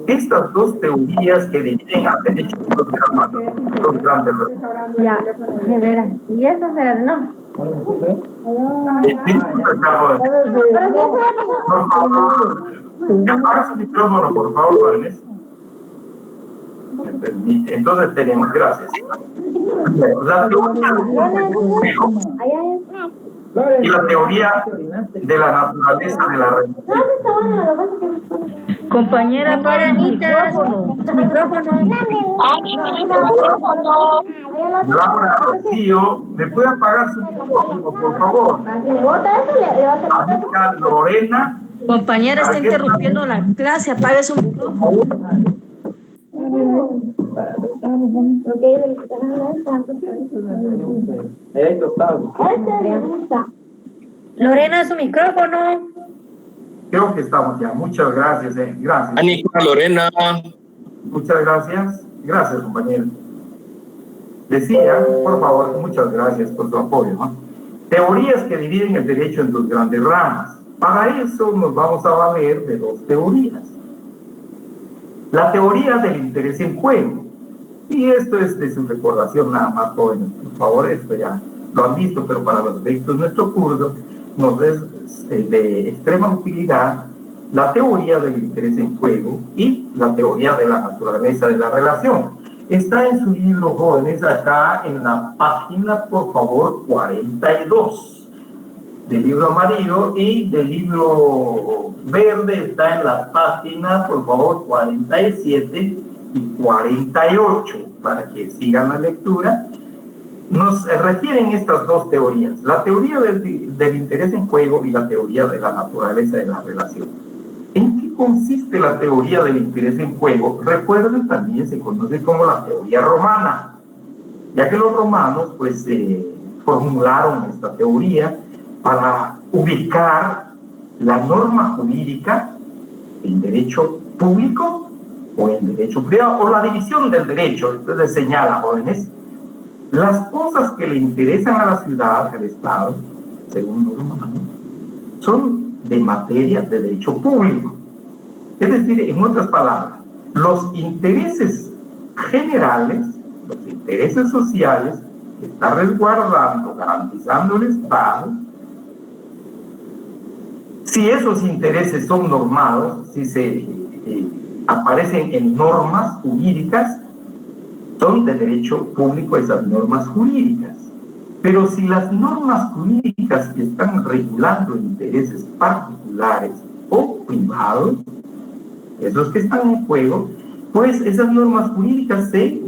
Estas dos teorías que dividen al derecho de los grandes. Ya, de veras. ¿Y eso será no? Por favor, apaga su micrófono, por favor, Vanessa. Me permite. Entonces tenemos, gracias. La teoría y la teoría de la naturaleza de la relación. Compañera, para micrófono. Laura Rocío, ¿me puede apagar su micrófono, por favor? Amiga Lorena. Compañera, está interrumpiendo la clase, apague su micrófono. Lorena, su micrófono. Creo que estamos ya. Muchas gracias. Gracias. Anica, Lorena. Muchas gracias. Gracias, compañero. Decía, por favor, muchas gracias por su apoyo, ¿no? Teorías que dividen el derecho en dos grandes ramas. Para eso nos vamos a valer de dos teorías. La teoría del interés en juego. Y esto es de su recordación nada más, jóvenes. Por favor, esto ya lo han visto, pero para los efectos de nuestro curso nos es de extrema utilidad la teoría del interés en juego y la teoría de la naturaleza de la relación. Está en su libro, jóvenes, acá en la página, por favor, 42 del libro amarillo, y del libro verde está en la página, por favor, 47 y 48, para que sigan la lectura. Nos refieren estas dos teorías, la teoría del interés en juego y la teoría de la naturaleza de la relación. ¿En qué consiste la teoría del interés en juego? Recuerden, también se conoce como la teoría romana, ya que los romanos pues formularon esta teoría para ubicar la norma jurídica en derecho público o en derecho privado, o la división del derecho. Entonces señala, jóvenes, las cosas que le interesan a la ciudad, al Estado, según los romanos, son de materia de derecho público. Es decir, en otras palabras, los intereses generales, los intereses sociales que está resguardando, garantizando el Estado, si esos intereses son normados, si se aparecen en normas jurídicas, son de derecho público esas normas jurídicas. Pero si las normas jurídicas están regulando intereses particulares o privados, esos que están en juego, pues esas normas jurídicas se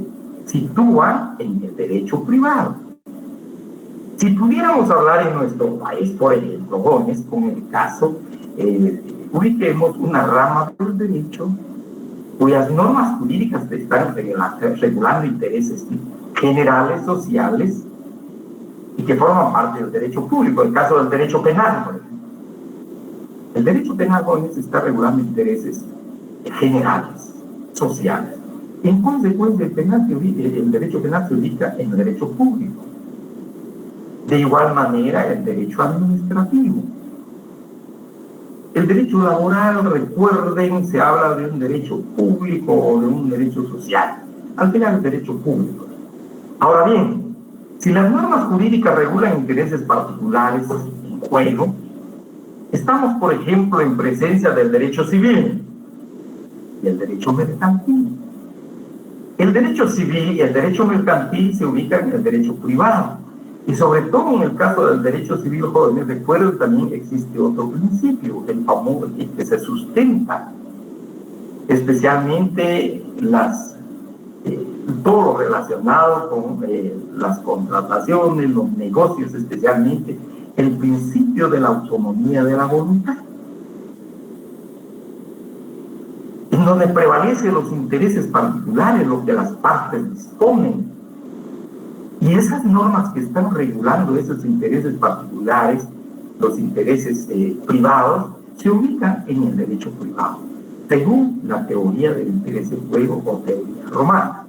sitúan en el derecho privado. Si pudiéramos hablar en nuestro país, por ejemplo, jóvenes, con el caso, ubiquemos una rama del derecho cuyas normas jurídicas están regulando intereses generales, sociales, y que forman parte del derecho público. El caso del derecho penal, por ejemplo. El derecho penal, jóvenes, está regulando intereses generales, sociales. En consecuencia, el derecho penal se ubica en el derecho público. De igual manera, el derecho administrativo. El derecho laboral, recuerden, se habla de un derecho público o de un derecho social. Al final, el derecho público. Ahora bien, si las normas jurídicas regulan intereses particulares en juego, estamos, por ejemplo, en presencia del derecho civil y el derecho mercantil. El derecho civil y el derecho mercantil se ubican en el derecho privado. Y sobre todo en el caso del derecho civil, jóvenes, recuerden, también existe otro principio, el famoso, que se sustenta especialmente todo lo relacionado con las contrataciones, los negocios, especialmente el principio de la autonomía de la voluntad, en donde prevalecen los intereses particulares, lo que las partes disponen. Y esas normas que están regulando esos intereses particulares, los intereses privados, se ubican en el derecho privado, según la teoría del interés en juego o teoría romana.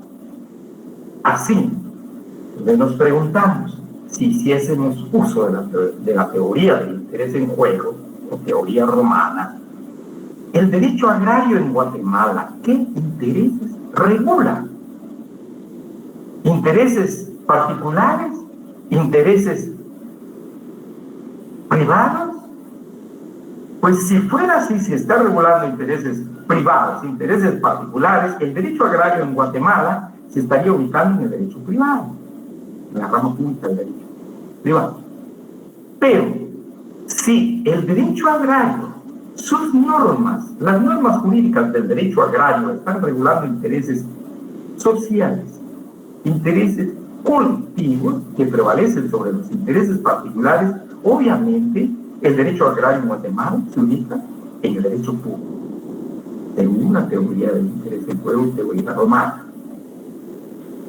Así, nos preguntamos si hiciésemos uso de la teoría del interés en juego o teoría romana, el derecho agrario en Guatemala, ¿qué intereses regula? ¿Intereses particulares? ¿Intereses privados? Pues si fuera así, si está regulando intereses privados, intereses particulares, el derecho agrario en Guatemala se estaría ubicando en el derecho privado, en la rama pública del derecho privado. Pero si el derecho agrario, sus normas, las normas jurídicas del derecho agrario están regulando intereses sociales, intereses colectivos que prevalecen sobre los intereses particulares, obviamente el derecho agrario en Guatemala se ubica en el derecho público, según una teoría del interés en juego y teoría romana.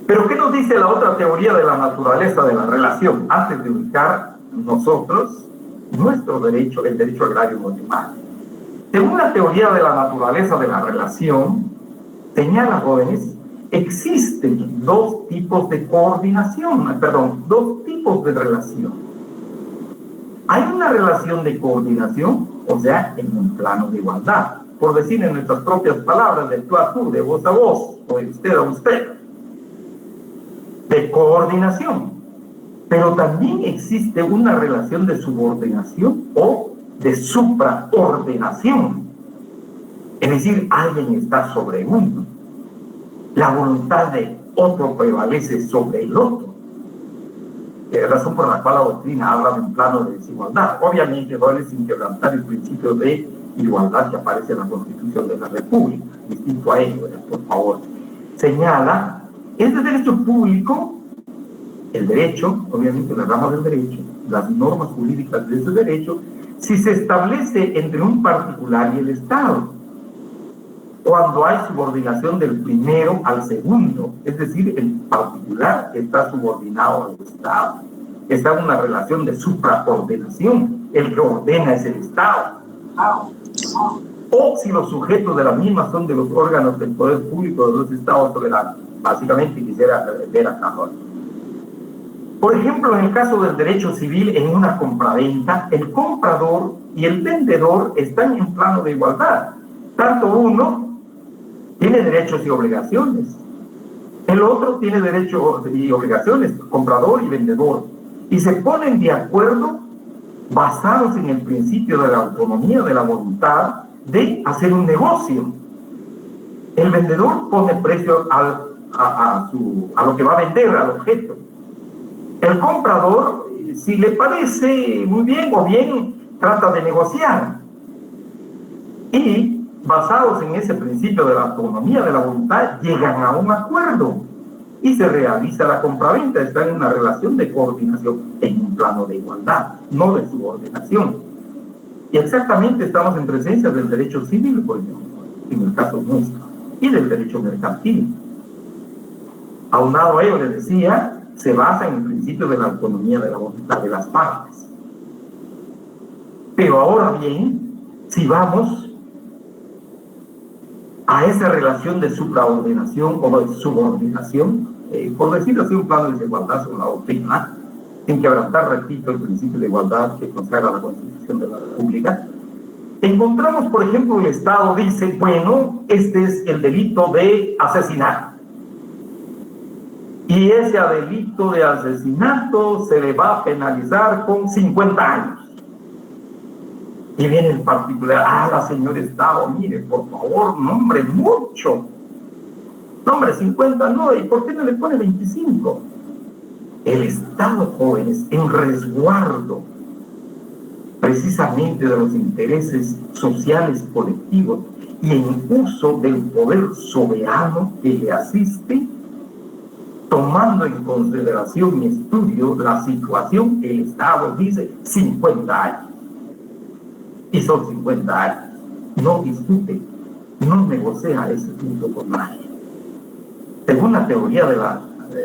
Pero ¿qué nos dice la otra teoría de la naturaleza de la relación antes de ubicar nosotros nuestro derecho, el derecho agrario en Guatemala? Según la teoría de la naturaleza de la relación, señala, jóvenes, existen dos tipos de coordinación, dos tipos de relación. Hay una relación de coordinación, o sea, en un plano de igualdad, por decir en nuestras propias palabras, de tú a tú, de voz a voz, o de usted a usted, de coordinación. Pero también existe una relación de subordinación o de supraordenación. Es decir, alguien está sobre uno. La voluntad de otro prevalece sobre el otro. Es la razón por la cual la doctrina habla de un plano de desigualdad. Obviamente no es sin quebrantar el principio de igualdad que aparece en la Constitución de la República. Distinto a ello, por favor. Señala, este derecho público, el derecho, obviamente la rama del derecho, las normas jurídicas de ese derecho, si se establece entre un particular y el Estado, cuando hay subordinación del primero al segundo, es decir, el particular está subordinado al Estado, está en una relación de supraordenación, el que ordena es el Estado. O si los sujetos de la misma son de los órganos del poder público de los Estados soberanos. Básicamente quisiera ver acá. Por ejemplo, en el caso del derecho civil, en una compraventa, el comprador y el vendedor están en plano de igualdad. Tanto uno tiene derechos y obligaciones, el otro tiene derechos y obligaciones, comprador y vendedor, y se ponen de acuerdo basados en el principio de la autonomía de la voluntad de hacer un negocio. El vendedor pone precio a lo que va a vender, al objeto. El comprador, si le parece muy bien o bien, trata de negociar. Y basados en ese principio de la autonomía de la voluntad, llegan a un acuerdo y se realiza la compraventa. Está en una relación de coordinación, en un plano de igualdad, no de subordinación. Y exactamente estamos en presencia del derecho civil, por ejemplo, en el caso nuestro, y del derecho mercantil. Aunado a ello, les decía, se basa en el principio de la autonomía de la voluntad de las partes. Pero ahora bien, si vamos a esa relación de supraordenación o de subordinación, por decirlo así, un plano de desigualdad sobre la doctrina, sin quebrantar, repito, el principio de igualdad que consagra la Constitución de la República, encontramos, por ejemplo, el Estado dice, bueno, este es el delito de asesinato. Y ese delito de asesinato se le va a penalizar con 50 años. Y viene el particular, señor Estado, mire, por favor, no, hombre, mucho. No, hombre, 50 no, ¿y por qué no le pone 25? El Estado, jóvenes, en resguardo precisamente de los intereses sociales colectivos y en uso del poder soberano que le asiste, tomando en consideración y estudio la situación, el Estado dice 50 años. Y son 50 años. No discute, no negocia ese punto con nadie. Según la teoría de la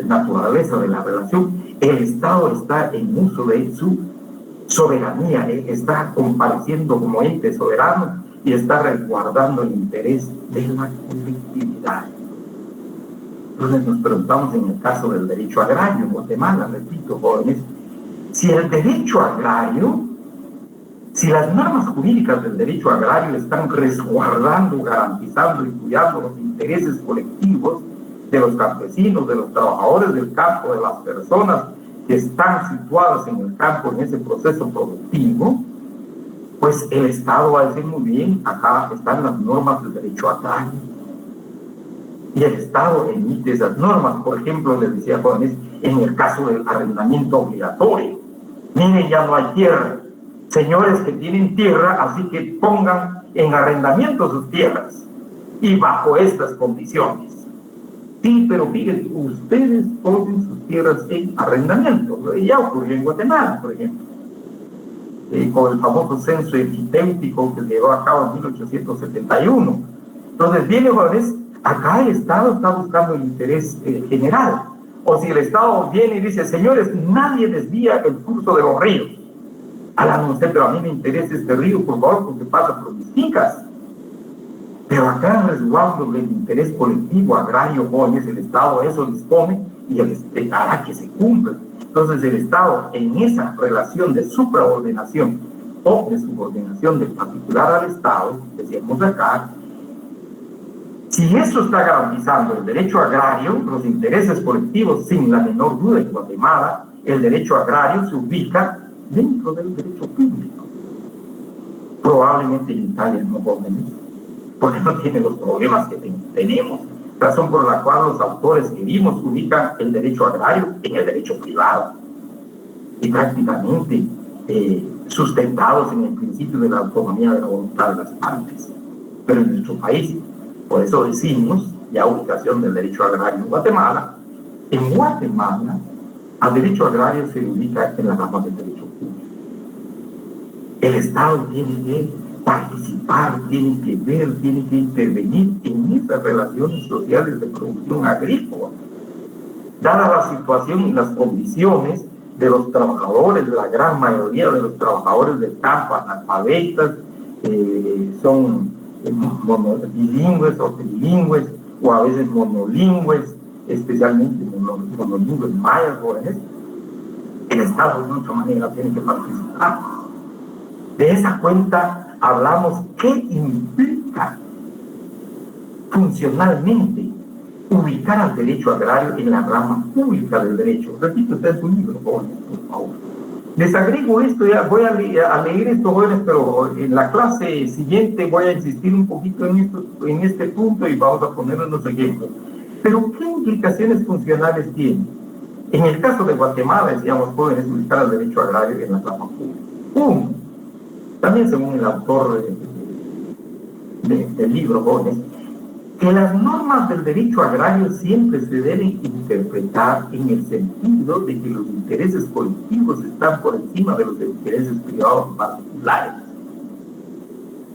naturaleza de la relación, el Estado está en uso de su soberanía, está compareciendo como ente soberano y está resguardando el interés de la colectividad. Entonces nos preguntamos en el caso del derecho agrario en Guatemala, repito, jóvenes, si el derecho agrario, si las normas jurídicas del derecho agrario están resguardando, garantizando y cuidando los intereses colectivos de los campesinos, de los trabajadores del campo, de las personas que están situadas en el campo en ese proceso productivo, pues el Estado va a decir muy bien, acá están las normas del derecho agrario. Y el Estado emite esas normas. Por ejemplo, les decía jóvenes, en el caso del arrendamiento obligatorio. Miren, ya no hay tierra. Señores que tienen tierra, así que pongan en arrendamiento sus tierras. Y bajo estas condiciones. Sí, pero fíjense, ustedes ponen sus tierras en arrendamiento. Ya ocurrió en Guatemala, por ejemplo. Con el famoso censo epidémico que se llevó a cabo en 1871. Entonces, viene jóvenes, acá el Estado está buscando el interés general. O si el Estado viene y dice, señores, nadie desvía el curso de los ríos. Hagan usted, pero a mí me interesa este río, por favor, porque pasa por mis fincas. Pero acá resguardo del interés colectivo agrario, jóvenes, el Estado eso dispone y hará que se cumpla. Entonces el Estado, en esa relación de supraordenación o de subordinación del particular al Estado, decíamos acá, si eso está garantizando el derecho agrario, los intereses colectivos, sin la menor duda en Guatemala, el derecho agrario se ubica dentro del derecho público. Probablemente en Italia no jóvenes, porque no tiene los problemas que tenemos, razón por la cual los autores que vimos ubican el derecho agrario en el derecho privado y prácticamente sustentados en el principio de la autonomía de la voluntad de las partes. Pero en nuestro país, por eso decimos, ya ubicación del derecho agrario en Guatemala, al derecho agrario se ubica en la rama del derecho público. El Estado tiene que participar, tiene que ver, tiene que intervenir en estas relaciones sociales de producción agrícola. Dada la situación y las condiciones de los trabajadores, de la gran mayoría de los trabajadores del campo, analfabetas, son bilingües o trilingües, o a veces monolingües, especialmente monolingües mayas, jóvenes, el Estado de mucha manera tiene que participar. De esa cuenta hablamos qué implica funcionalmente ubicar al derecho agrario en la rama pública del derecho. Repito, está en su libro, jóvenes, por favor. Les agrego esto, ya voy a leer esto, jóvenes, pero en la clase siguiente voy a insistir un poquito en este punto y vamos a poner unos ejemplos. Pero, ¿qué implicaciones funcionales tiene? En el caso de Guatemala, decíamos, jóvenes, ubicar al derecho agrario en la rama pública. Uno, también según el autor del libro, jóvenes, que las normas del derecho agrario siempre se deben interpretar en el sentido de que los intereses colectivos están por encima de los intereses privados particulares.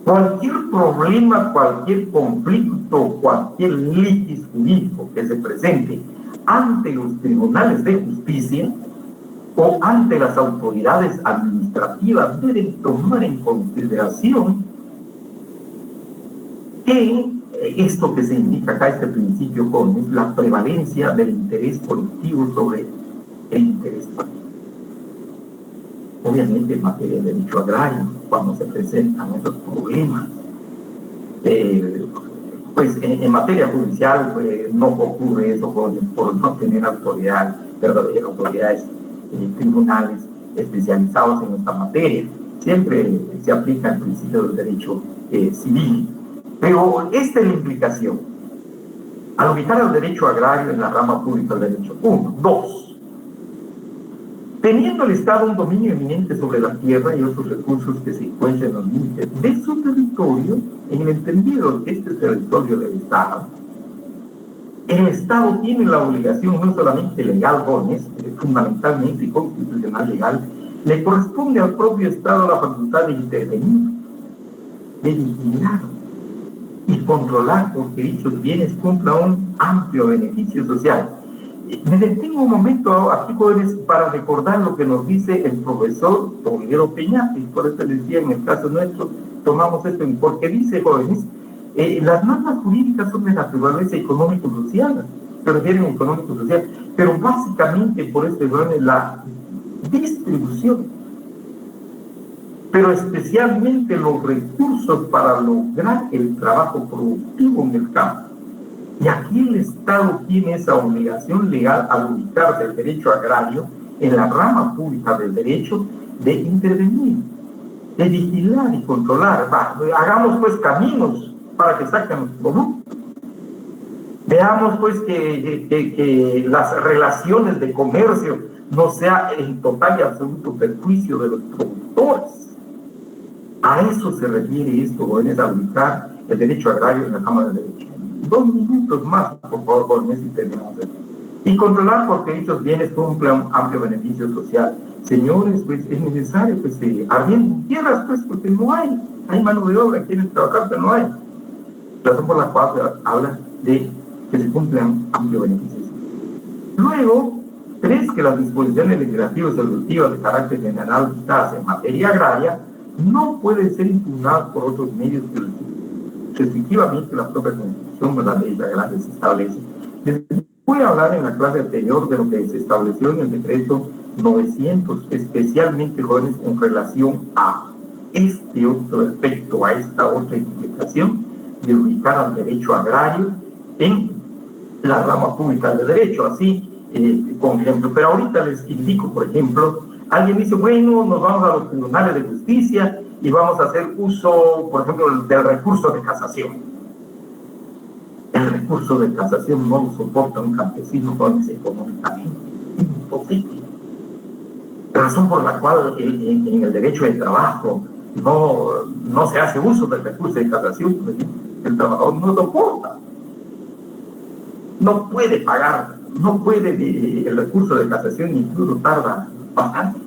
Cualquier problema, cualquier conflicto, cualquier litis jurídico que se presente ante los tribunales de justicia o ante las autoridades administrativas deben tomar en consideración que esto que se indica acá, este principio con es la prevalencia del interés colectivo sobre el interés particular. Obviamente en materia de derecho agrario, cuando se presentan esos problemas, pues en materia judicial no ocurre eso por no tener autoridades, verdaderas autoridades, tribunales especializados en esta materia. Siempre se aplica el principio del derecho civil. Pero esta es la implicación. Al ubicar el derecho agrario en la rama pública del derecho. 1. 2. Teniendo el Estado un dominio eminente sobre la tierra y otros recursos que se encuentran en los límites de su territorio, en el entendido que este territorio del Estado, el Estado tiene la obligación no solamente legal, jóvenes, fundamentalmente constitucional legal, le corresponde al propio Estado la facultad de intervenir, de vigilar y controlar porque dichos bienes cumplan un amplio beneficio social. Me detengo un momento aquí, jóvenes, para recordar lo que nos dice el profesor Toledo Peñate, y por eso les decía, en el caso nuestro, tomamos esto, porque dice, jóvenes, las normas jurídicas son de naturaleza económico-social, se refieren a económico-social, pero básicamente por este jóvenes, la distribución, pero especialmente los recursos para lograr el trabajo productivo en el campo. Y aquí el Estado tiene esa obligación legal al ubicarse el derecho agrario en la rama pública del derecho de intervenir, de vigilar y controlar. Hagamos pues caminos para que saquen los productos. Veamos pues que las relaciones de comercio no sea en total y absoluto perjuicio de los productores. A eso se refiere esto, jóvenes, a ubicar el derecho agrario en la Cámara del Derecho. 2 minutos más, por favor, jóvenes, y terminamos esto. Y controlar porque dichos bienes cumplan un amplio beneficio social. Señores, pues es necesario que se arrienden tierras, pues, porque no hay mano de obra, quieren trabajar, pero no hay. Razón por la cual se habla de que se cumplan amplio beneficio social. Luego, 3, que las disposiciones legislativas y ejecutivas de carácter general dictadas en materia agraria no pueden ser impugnadas por otros medios que efectivamente la propia Constitución de la ley agraria se establece. Les voy a hablar en la clase anterior de lo que se estableció en el decreto 900, especialmente, jóvenes, en relación a este otro aspecto, a esta otra implicación de ubicar al derecho agrario en la rama pública del derecho, así con ejemplo. Pero ahorita les indico, por ejemplo, alguien dice, bueno, nos vamos a los tribunales de justicia y vamos a hacer uso, por ejemplo, del recurso de casación. El recurso de casación no lo soporta un campesino económicamente, imposible. Razón por la cual en el derecho de trabajo no se hace uso del recurso de casación, porque el trabajador no soporta, no puede pagar, no puede el recurso de casación, incluso tarda bastante.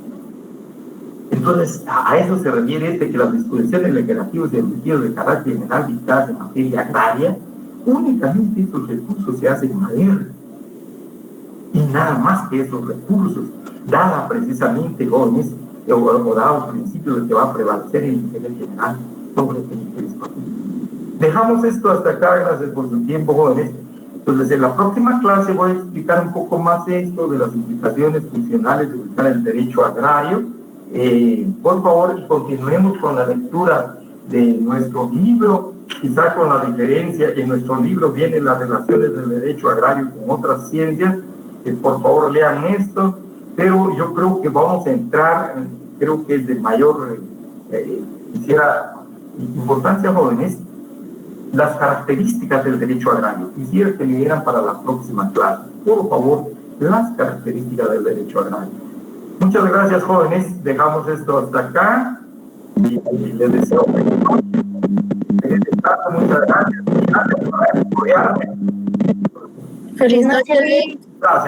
Entonces, a eso se refiere que las disposiciones legislativas y ejecutivas de carácter general dictadas en materia agraria, únicamente estos recursos se hacen valer. Y nada más que esos recursos, dada precisamente, jóvenes, o dado el principio de que va a prevalecer el interés general sobre el interés particular. Dejamos esto hasta acá, gracias por su tiempo, jóvenes. Entonces, en la próxima clase voy a explicar un poco más esto de las implicaciones funcionales de ubicar el derecho agrario. Por favor, y continuemos con la lectura de nuestro libro, quizá con la diferencia que en nuestro libro vienen las relaciones del derecho agrario con otras ciencias. Por favor, lean esto, pero yo creo que vamos a entrar, creo que es de mayor importancia, jóvenes, las características del derecho agrario. Quisiera que me dieran para la próxima clase, por favor, las características del derecho agrario. Muchas gracias, jóvenes. Dejamos esto hasta acá y les deseo feliz noche. Muchas gracias. Gracias por apoyarme. Feliz noche. Gracias.